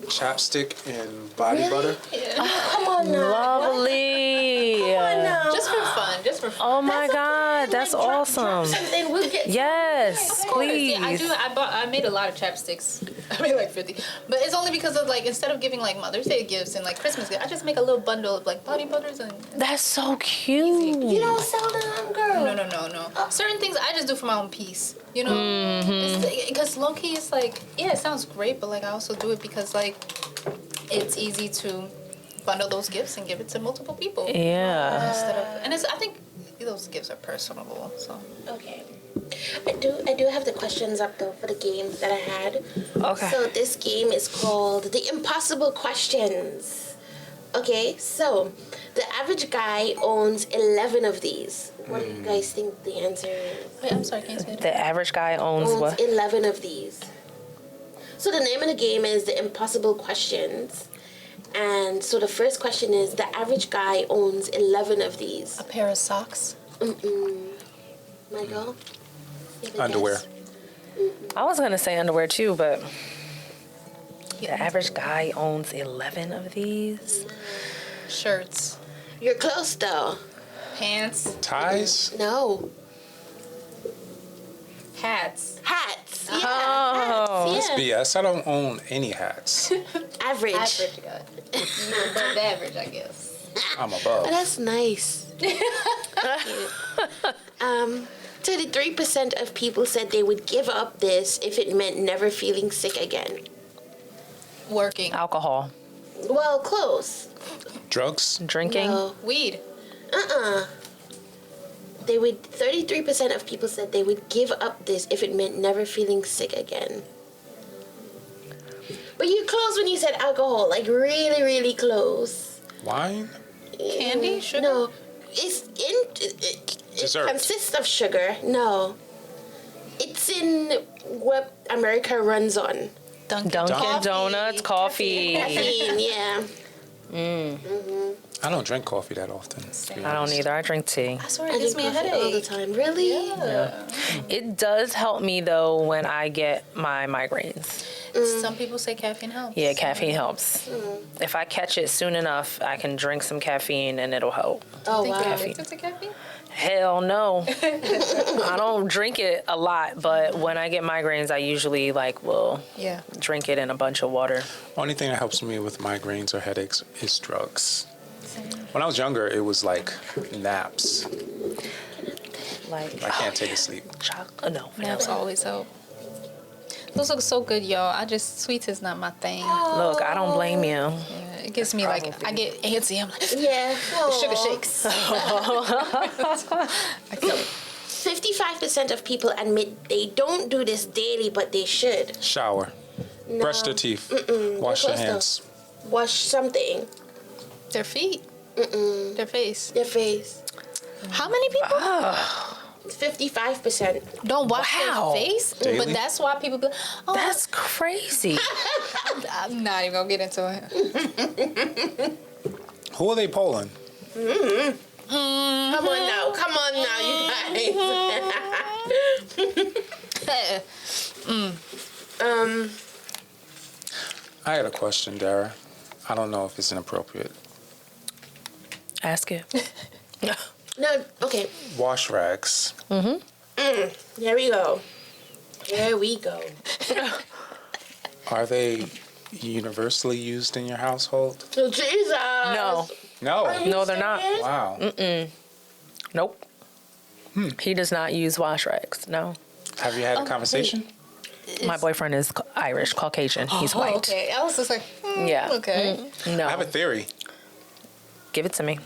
chapstick and body Really? butter? Come on now. Lovely. Come on now. Just for fun, just for fun. Oh my That's okay. God, that's Like, drop awesome. something, we'll get. Yes, please. Yeah, I made a lot of chapsticks. I made like 50. But it's only because of like, instead of giving like Mother's Day gifts and like Christmas gifts, I just make a little bundle of like body butters and. That's so cute. You don't sell them, girl. No. Certain things I just do for my own peace. You know? Because low key, it's like, yeah, it sounds great, but like I also do it because like it's easy to bundle those gifts and give it to multiple people. Yeah. Instead of, and it's, I think those gifts are personable, so. Okay. I do have the questions up though for the games that I had. Okay. So this game is called The Impossible Questions. Okay, so the average guy owns 11 of these. What do you guys think the answer is? Wait, I'm sorry, can you say that? The average guy owns what? 11 of these. So the name of the game is The Impossible Questions. And so the first question is, the average guy owns 11 of these. A pair of socks. Michael? You have a Underwear. guess? I was gonna say underwear too, but the average guy owns 11 of these. Shirts. You're close though. Pants. Ties? No. Hats. Hats. Yeah. Oh. Hats, yeah. BS. I don't own any hats. Average. Average guy. You're above average, I guess. I'm Oh, above. that's nice. 33% of people said they would give up this if it meant never feeling sick again. Working. Alcohol. Well, close. Drugs? Drinking. No. Weed. They would. 33% of people said they would give up this if it meant never feeling sick again. But you close when you said alcohol, like really, really close. Wine? Candy? Sugar? No, it Dessert. consists of sugar. No, it's in what America runs on. Dunkin' Coffee. Donuts, coffee. Caffeine, yeah. I don't drink coffee that often. to be I don't honest. either. I drink tea. I swear I it gives drink me a coffee all the headache. time. Really? Yeah. It does help me though when I get my migraines. Some people say caffeine helps. Yeah, caffeine helps. If I catch it soon enough, I can drink some caffeine and it'll help. Oh Think you're wow. addicted to caffeine? Hell no. I don't drink it a lot, but when I get migraines, I usually will Yeah. drink it in a bunch of water. Only thing that helps me with migraines or headaches is drugs. When I was younger, it was like naps. Like I can't take a sleep. chocolate. No, Naps vanilla. always help. Those look so good, y'all. Sweets is not my thing. Look, I don't blame you. Yeah, it gives me like, I get antsy. I'm like, Yeah. sugar Aw. shakes. I kill it. 55% of people admit they don't do this daily, but they should. Shower. No. Brush their teeth. Wash their close though. hands. Wash something. Their feet. Their face. Their face. How many people 55%. don't wash Wow. their face? Daily? But that's why people be oh, That's crazy. I'm not even going to get into it. Who are they polling? Come on now, you guys. I had a question, Dara. I don't know if it's inappropriate. Ask it. No, okay. Wash rags. Here we go. Here we go. Are they universally used in your household? Oh, Jesus. No. No. Are you No, they're not. serious? Wow. Nope. He does not use wash rags. No. Have you had a conversation? My boyfriend is Irish, Caucasian. He's white. Okay, I was just like, Yeah. okay. No. I have a theory. Give it to me.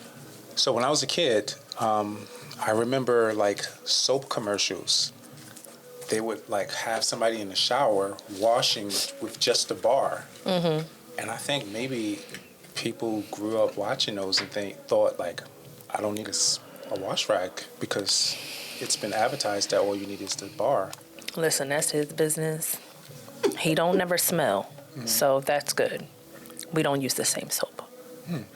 So when I was a kid, I remember like soap commercials. They would like have somebody in the shower washing with just a bar. Mm-hmm. And I think maybe people grew up watching those and thought like, I don't need a wash rag because it's been advertised that all you need is the bar. Listen, that's his business. He don't never smell, so that's good. We don't use the same soap.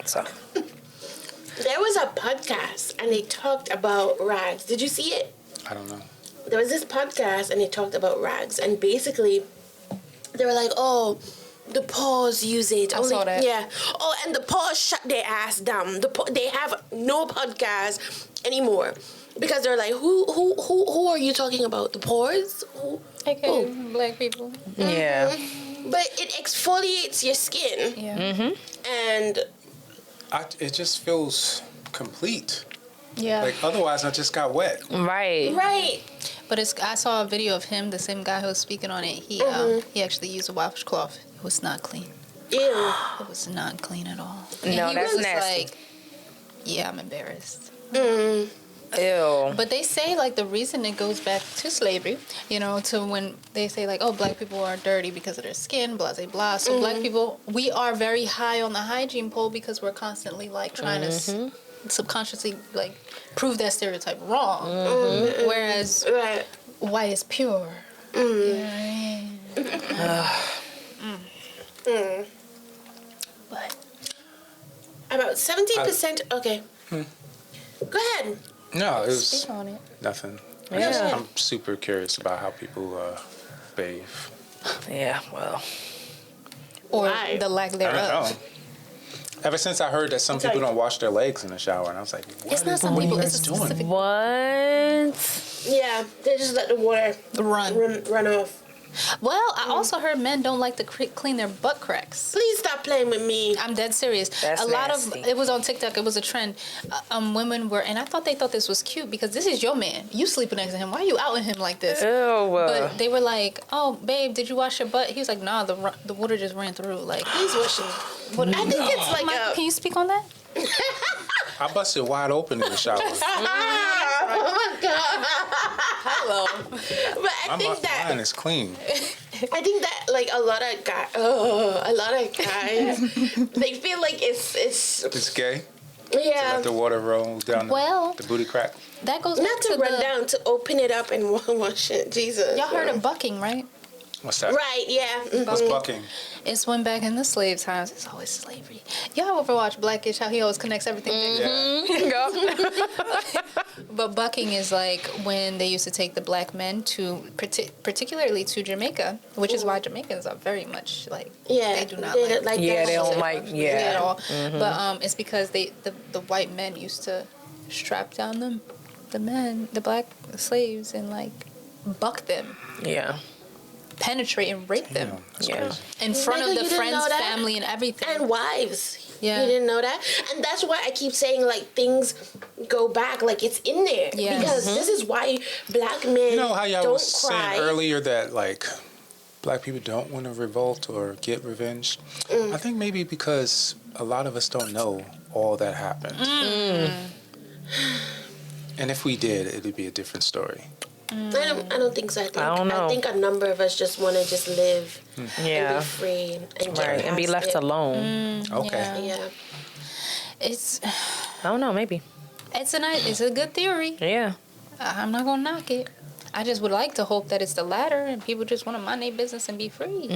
So There was a podcast and they talked about rags. Did you see it? I don't know. There was this podcast and they talked about rags, and basically they were like, oh, the paws use it. I saw that. Yeah. Oh, and the paws shut their ass down. They have no podcast anymore because they're like, who are you talking about? The paws? Okay, black people. yeah. But it exfoliates your skin, Yeah. and It just feels complete. Yeah. Like otherwise, I just got wet. Right. right. But I saw a video of him, the same guy who was speaking on it. He actually used a washcloth. It was not clean. Ew. It was not clean at all. And No, he that's was nasty. like, yeah, I'm embarrassed. Ew. But they say like the reason it goes back to slavery, to when they say like, oh, black people are dirty because of their skin, blah, blah, blah. So black people, we are very high on the hygiene pole because we're constantly like trying to subconsciously like prove that stereotype wrong. Whereas Right. white is pure. Yeah. But About 17%. Okay. Go ahead. No, it was speak on it. nothing. Yeah. I'm super curious about how people bathe. Yeah. Well. Or Why? the lack I don't thereof. know. Ever since I heard that some people don't wash their legs in the shower, and I was like, It's not some what are people, you it's guys a doing? specific What? Yeah, they just let the water run off. Well, I also heard men don't like to clean their butt cracks. Please stop playing with me. I'm dead serious. That's a lot nasty. of it was on TikTok. It was a trend. Women were, and I thought they thought this was cute because this is your man. You sleeping next to him. Why are you outing him like this? Ew. But they were like, "Oh, babe, did you wash your butt?" He was like, "Nah, the water just ran through." Like, Please wash it. what? I think it's like Michael, a. can you speak on that? I busted wide open in the shower. Oh my god. Hello. But I think Mine that is clean. I think that like a lot of guys, they feel like it's It's gay. yeah. Let the water roll down Well- the booty crack. That goes Not back to to run the. down, to open it up and wash it. Jesus. Y'all heard of bucking, right? What's that? Right, yeah. What's bucking? It's when back in the slave times. It's always slavery. Y'all ever watch Blackish? How he always connects everything. Yeah. But bucking is like when they used to take the black men to, particularly to Jamaica, which is why Jamaicans are very much like Yeah. they do not they like Yeah, that they don't shit. like. at Yeah. all. But it's because the white men used to strap down the black slaves and like buck them, Yeah. penetrate and rape them Damn, that's Yeah. crazy. in front Michael, of the you didn't friends, know that? family, and everything. And wives. Yeah. You didn't know that? And that's why I keep saying like things go back, like it's in there. Yeah. Because this is why black men You know how y'all don't was cry. saying earlier that like black people don't want to revolt or get revenge? I think maybe because a lot of us don't know all that happened. And if we did, it'd be a different story. I don't think so. I don't know. I think a number of us just want to just live and Yeah. be free and get Right. And be past left it. alone. Okay. Yeah. It's I don't know. Maybe. it's a good theory. Yeah. I'm not gonna knock it. I just would like to hope that it's the latter and people just want to mind their business and be free.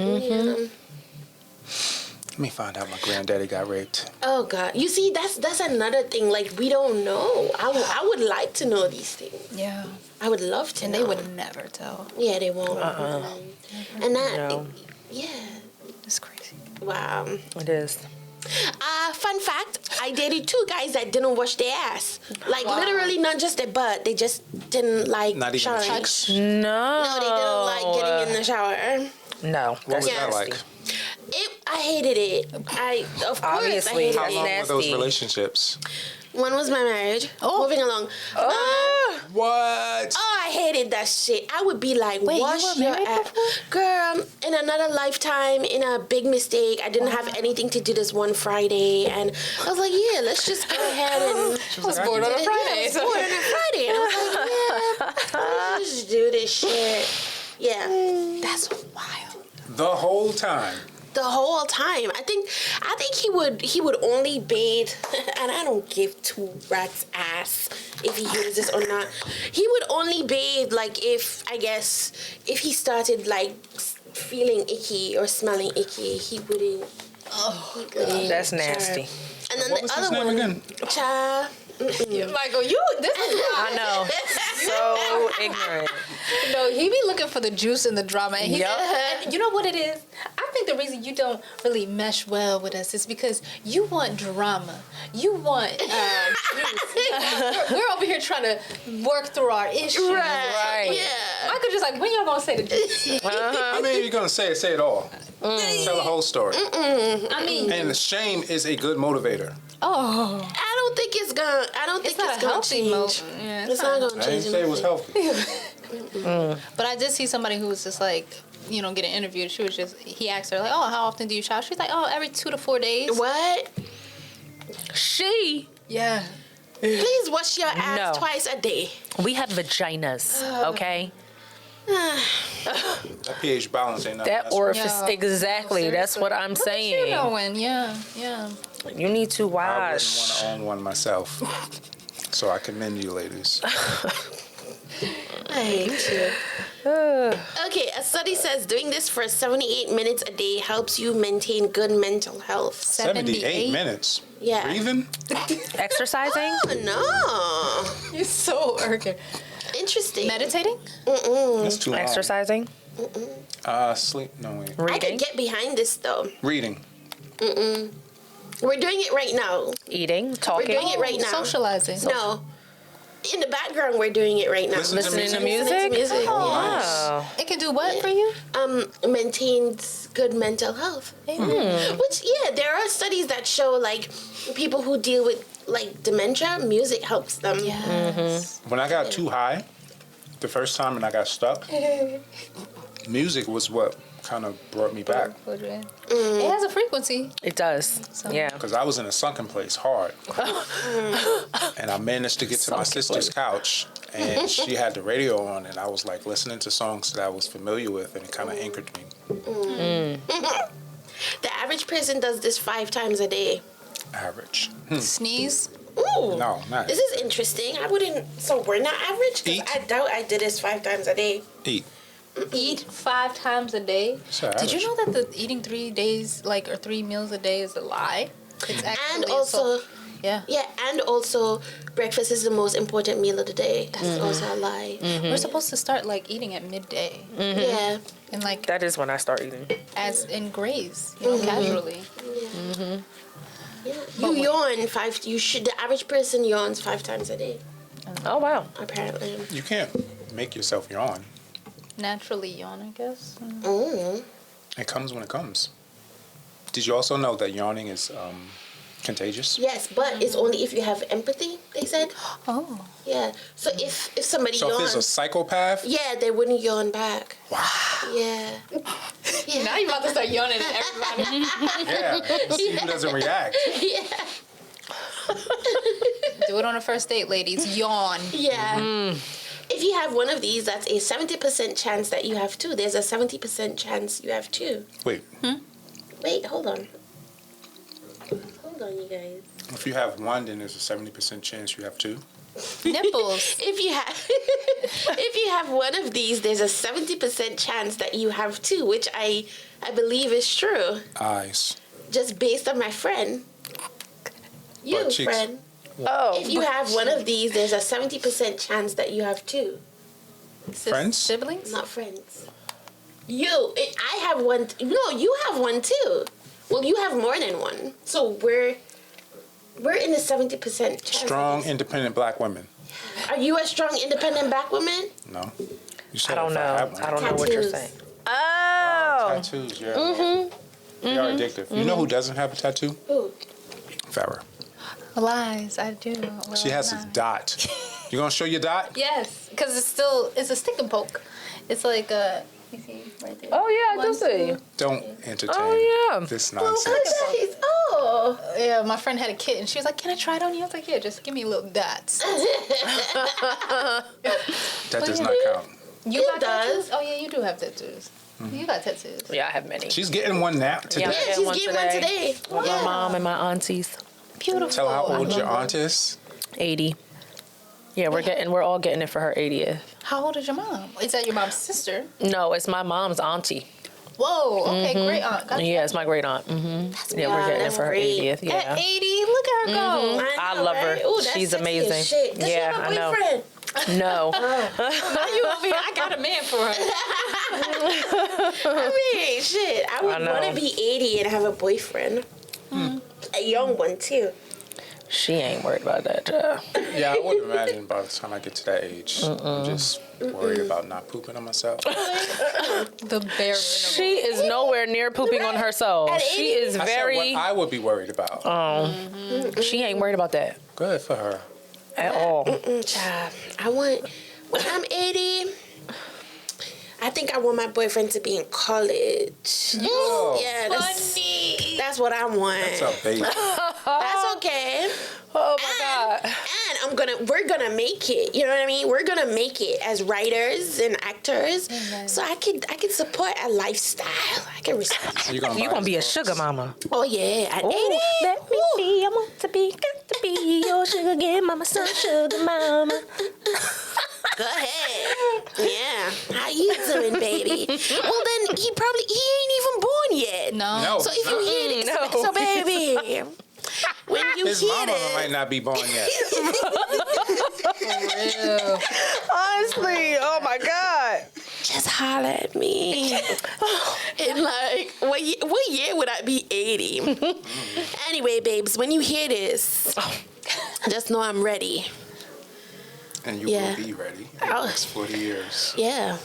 Let me find out my granddaddy got raped. Oh God! You see, that's another thing. Like we don't know. I would like to know these things. Yeah, I would love to. and know. they would never tell. Yeah, they won't. And that. No. Yeah. It's crazy. Wow. It is. Fun fact: I dated 2 guys that didn't wash their ass. Like Wow. literally, not just their butt. They just didn't like Not even showering. cheeks? No, No. they didn't like getting in the shower. No. What was Yeah. that like? I I hated it. Of course, Obviously. I hated How it. long were those Nasty. relationships? One was my marriage. Oh. Moving along. What? Oh, I hated that shit. I would be like, Wait, you wash were your married ass. before? Girl, in another lifetime, in a big mistake, I didn't have anything to do this one Friday. And I was like, yeah, let's just go ahead and... I was bored on a Friday. I was bored on a Friday. And I was like, yeah, let's just do this shit. Yeah. That's wild. The whole time. The whole time. I think he would only bathe, and I don't give two rats ass if he hears this or not. He would only bathe like if he started like feeling icky or smelling icky. He wouldn't. Oh, That's nasty. And then What the was other his name one, again? Cha. Michael, this is I know. So ignorant. no. He be looking for the juice and the drama. And Yup. and you know what it is? I think the reason you don't really mesh well with us is because you want drama. You want juice. We're over here trying to work through our issues. Right. Yeah. Michael just like, when y'all gonna say the juice? I mean, you're gonna say it all. Tell the whole story. I mean, And the shame is a good motivator. oh, I don't think it's gonna. I don't think not it's a gonna healthy change. mode. Yeah, It's not gonna I didn't change. say it was anything. healthy. But I did see somebody who was just like, getting interviewed. She was just, he asked her like, oh, how often do you shower? She's like, oh, every 2 to 4 days. What? She. Yeah. Please wash your ass No. twice a day. We have vaginas, okay? That pH balance ain't nothing. That That's orifice, Yeah. exactly. That's what I'm You saying. knowing, yeah. You need to I wouldn't want wash. to own one myself. So I commend you, ladies. I hate you. Okay, a study says doing this for 78 minutes a day helps you maintain good mental health. 78 minutes. Yeah. Breathing? Exercising? Oh, no. You're so arrogant. Interesting. Meditating? That's too long. Exercising? Sleep. No, wait. I Reading? could get behind this though. Reading. We're doing it right now. Eating? We're Talking? doing it right now. Socializing. No. In the background, we're doing it right now. Listen to Listening to music? music? Listening to music. Oh, yeah. Oh. It can do what for you? Maintains good mental health. Which, yeah, there are studies that show like people who deal with like dementia, music helps them. Yes. When I got too high, the first time and I got stuck, music was what kind of brought me back. It has a frequency. It does. Yeah. Because I was in a sunken place hard. And I managed to get to my Sunken sister's place. couch, and she had the radio on, and I was like listening to songs that I was familiar with, and it kind of anchored me. The average person does this 5 times a day. Average. Sneeze. Ooh. No, not This is interesting. I wouldn't. So we're not average? 'Cause Eat. I doubt I did this 5 times a day. eat. Eat 5 times a day. So Did you average. know that the eating 3 days, or 3 meals a day is a lie? It's actually And also, yeah. yeah, and also, breakfast is the most important meal of the day. That's also a lie. We're supposed to start eating at midday Yeah. and That is when I start eating. as in graze, casually. Yeah. You yawn 5. You should. The average person yawns 5 times a day. Oh, wow. Apparently. You can't make yourself yawn. Naturally yawn, I guess. It comes when it comes. Did you also know that yawning is contagious? Yes, but it's only if you have empathy. They said. Oh. Yeah. So if somebody So if yawns, there's a psychopath, yeah, they wouldn't yawn back. wow. Yeah. Yeah. Now you're about to start yawning at everybody. Yeah. See who doesn't react. Yeah. Do it on a first date, ladies. Yawn. Yeah. If you have one of these, that's a 70% chance that you have 2. There's a 70% chance you have 2. Wait, Wait, hold on. Hold on, you guys. if you have one, then there's a 70% chance you have 2. Nipples. If you have one of these, there's a 70% chance that you have 2, which I believe is true. Eyes. Just based on my friend. You, Butt cheeks. friend. Oh. If you have one of these, there's a 70% chance that you have 2. Friends? Siblings? Not friends. I have one. No, you have one too. Well, you have more than one. So we're in the 70% chance. Strong, independent black women. Are you a strong, independent black woman? No. You I said don't if know. have one. I don't know what you're Tattoos. saying. Oh. Tattoos, yeah. They are addictive. You know who doesn't have a tattoo? Ooh. Phara. Lies, I do. She has a dot. You gonna show your dot? Yes, because it's a stick and poke. It's like a. You see right there. Oh yeah, I do One, see. two. Don't entertain Oh, yeah. this Oh, nonsense. nice. Oh. Yeah, my friend had a kid, and she was like, "Can I try it on you?" I was like, "Yeah, just give me little dots." That does not count. You It got does. tattoos? Oh yeah, you do have tattoos. You got tattoos. Yeah, I have many. She's getting one now today. Yeah. Yeah, get she's one getting one today. With my mom and my aunties. Beautiful. Tell her how old your aunt is. 80. Yeah, we're all getting it for her 80th. How old is your mom? Is that your mom's sister? No, it's my mom's auntie. Whoa. Okay, great aunt. Gotcha. Yeah, it's my great aunt. Yeah, we're getting it that's for her great. 80th. Yeah. At 80, look at her go. I know, love her. right? Ooh, that's She's sexy as amazing. Shit. Does Yeah, she have I a know. boyfriend? No. Now you over here. I got a man for her. I mean, shit. I would know. want to be 80 and have a boyfriend. A young one, too. She ain't worried about that. Yeah, I would imagine by the time I get to that age, I'm just worried about not pooping on myself. The bare minimum. She is nowhere near pooping on herself. At She 80? is I said very. what I would be worried about. She ain't worried about that Good for her. at all. Child, when I'm 80, I think I want my boyfriend to be in college. Oh, Yeah, that's what I want. that's a baby. That's okay. Oh my God. And we're gonna make it. You know what I mean? We're gonna make it as writers and actors. Amen. So I could support a lifestyle. I can respect. You're gonna, You gonna be a sugar mama. Oh yeah, at 80. Ooh, let me be. I want to be, got to be your sugar again, mama, son, sugar mama. Go ahead. Yeah. How you doing, baby? Well, then he ain't even born yet. No. So if you hear this, no. so baby, when you his hear mama this, might not be born yet. Honestly, oh my God. just holler at me. And like, what year would I be 80? Anyway, babes, when you hear this, just know I'm ready. And you Yeah. will be ready in Oh. the next 40 years. Yeah.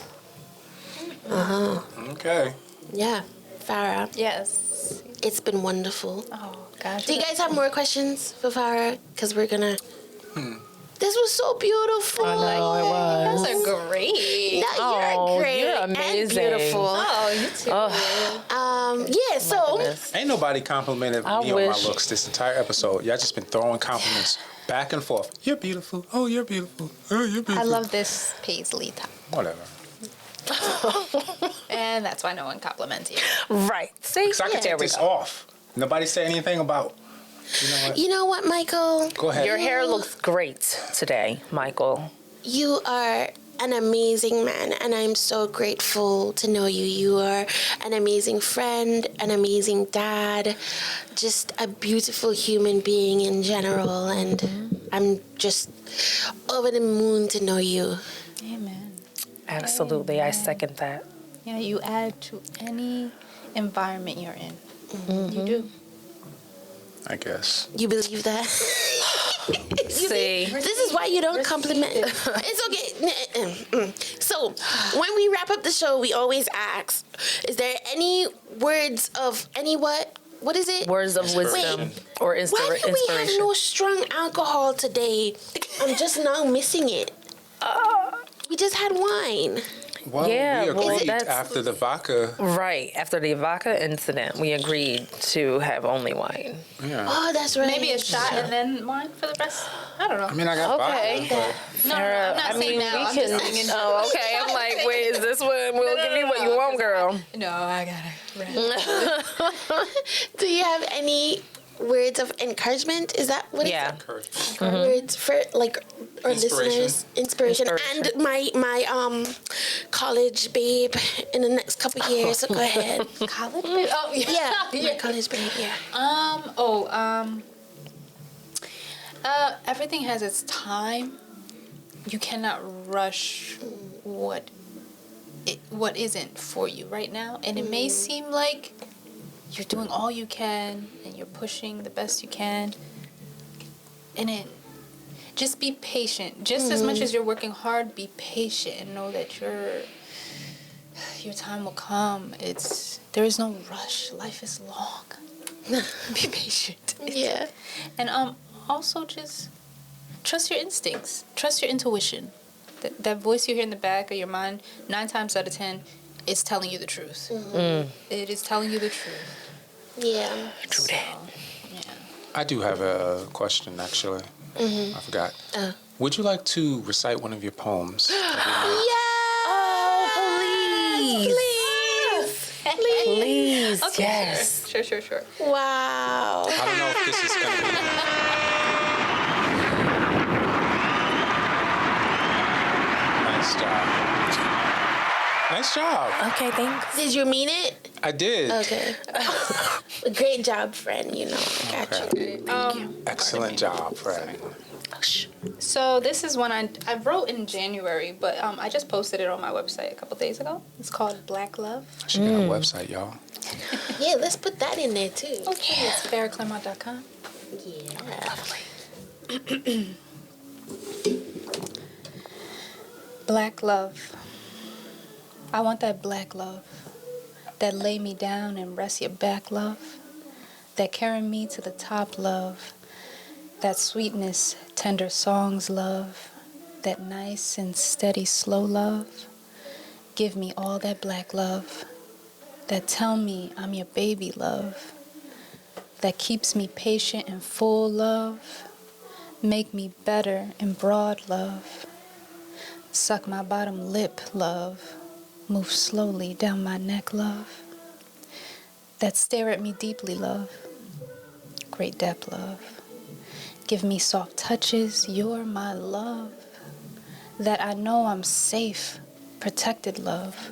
Okay. Yeah. Farah, Yes. it's been wonderful. Oh gosh. Do you guys have more questions for Farah? Because we're gonna. This was so beautiful. I know, it was. Those are great. No, Oh, you're great you're and amazing. beautiful. Oh, you too. Yeah. So Ain't nobody complimented I me on my wish- looks this entire episode. Y'all just been throwing compliments back and forth. You're beautiful. Oh, you're beautiful. Oh, you're beautiful. I love this paisley top. Whatever. And that's why no one compliments you. Right. See? So I can There take we this go. off. Nobody say anything about. You know what? you know what, Michael? Go ahead. Your hair looks great today, Michael. You are an amazing man, and I'm so grateful to know you. You are an amazing friend, an amazing dad, just a beautiful human being in general, and I'm just over the moon to know you. Amen. Absolutely. I second that. Yeah, you add to any environment you're in. You do. I guess. You believe that? See? This is why you don't compliment. It's okay. So, when we wrap up the show, we always ask, is there any words of any what? What is it? Words of wisdom or Why do we have inspiration. no strong alcohol today? I'm just now missing it. We just had wine. Well, Yeah, we well, agreed that's- after the vodka. Right. After the vodka incident, we agreed to have only wine. Yeah. Oh, that's right. Maybe a shot and then wine for the rest. I don't know. I mean, I got Okay. vodka, No, I'm not saying now. I'm just saying in general. Oh, okay. I'm like, wait, is this what we'll give you what you want, girl? No, I gotta. Do you have any words of encouragement? Is that what Yeah. it's words for like our Inspiration. listeners? Inspiration. Inspiration. And my college babe in the next couple years. So go ahead. College? Oh, Yeah, my college babe. Yeah. Everything has its time. You cannot rush what isn't for you right now, and it may seem like you're doing all you can and you're pushing the best you can, and just be patient. Just as much as you're working hard, be patient and know that your time will come. There is no rush. Life is long. Be patient. Yeah. And also just trust your instincts. Trust your intuition. That voice you hear in the back of your mind, 9 times out of 10, is telling you the truth. It is telling you the truth. Yeah. True that. Yeah. I do have a question, actually. I forgot. Would you like to recite one of your poems? Oh, please. Okay, Yes. Sure. Wow. I don't know if this is going to be... Nice job. Nice job. Okay, thanks. Did you mean it? I did. Okay. Great job, friend. You know, I got you. Excellent job, Fred. So this is one I wrote in January, but I just posted it on my website a couple days ago. It's called Black Love. She got a website, y'all. Yeah, let's put that in there too. Okay, it's PharaClermont.com. Yeah. Black love. I want that black love. That lay me down and rest your back love. That carry me to the top love. That sweetness, tender songs love. That nice and steady slow love. Give me all that black love. That tell me I'm your baby love. That keeps me patient and full love. Make me better and broad love. Suck my bottom lip love. Move slowly down my neck love. That stare at me deeply love. Great depth love. Give me soft touches, you're my love. That I know I'm safe, protected love.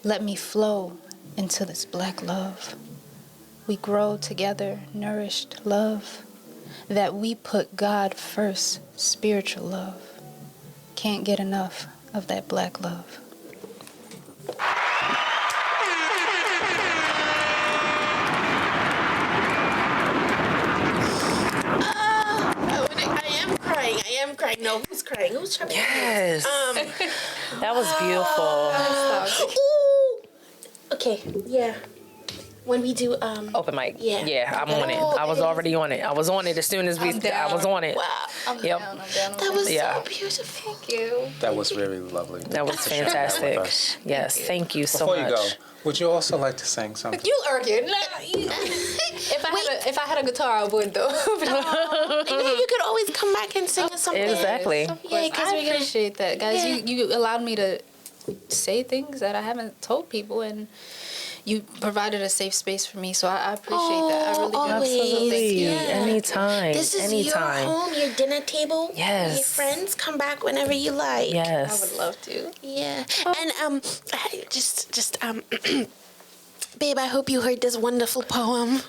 Let me flow into this black love. We grow together, nourished love. That we put God first, spiritual love. Can't get enough of that black love. I am crying. No, who's crying? Who's trying to Yes. That was beautiful. Ooh. Okay, yeah. When we do Open mic. Yeah. Yeah, I'm on it. Oh, I was it is. already on it. I was on it as soon as I'm down. I was on it. wow. I'm Yep. down. That was Yeah. so beautiful. Thank you. That was really lovely. That was Thanks for sharing that with fantastic. us. Yes, thank you so Before much. you go, would you also like to sing something? You argued. If I had a guitar, I would though. And then you could always come back and sing us something. Exactly. Yeah, because I we're gonna. appreciate that, guys. Yeah. You allowed me to say things that I haven't told people, and you provided a safe space for me. So I appreciate that. I really do. always. Absolutely. Yeah. Anytime. This is Anytime. your home, your dinner table. Yes. Your friends come back whenever you like. Yes. I would love to. Yeah. And babe, I hope you heard this wonderful poem.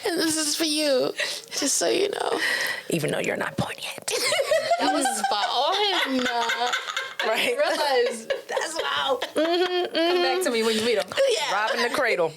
And this is for you, just so you know. Even though you're not born yet. That was spot on. Right. Realize that's wow. Come back to me when you meet him. Yeah. Robbing the cradle.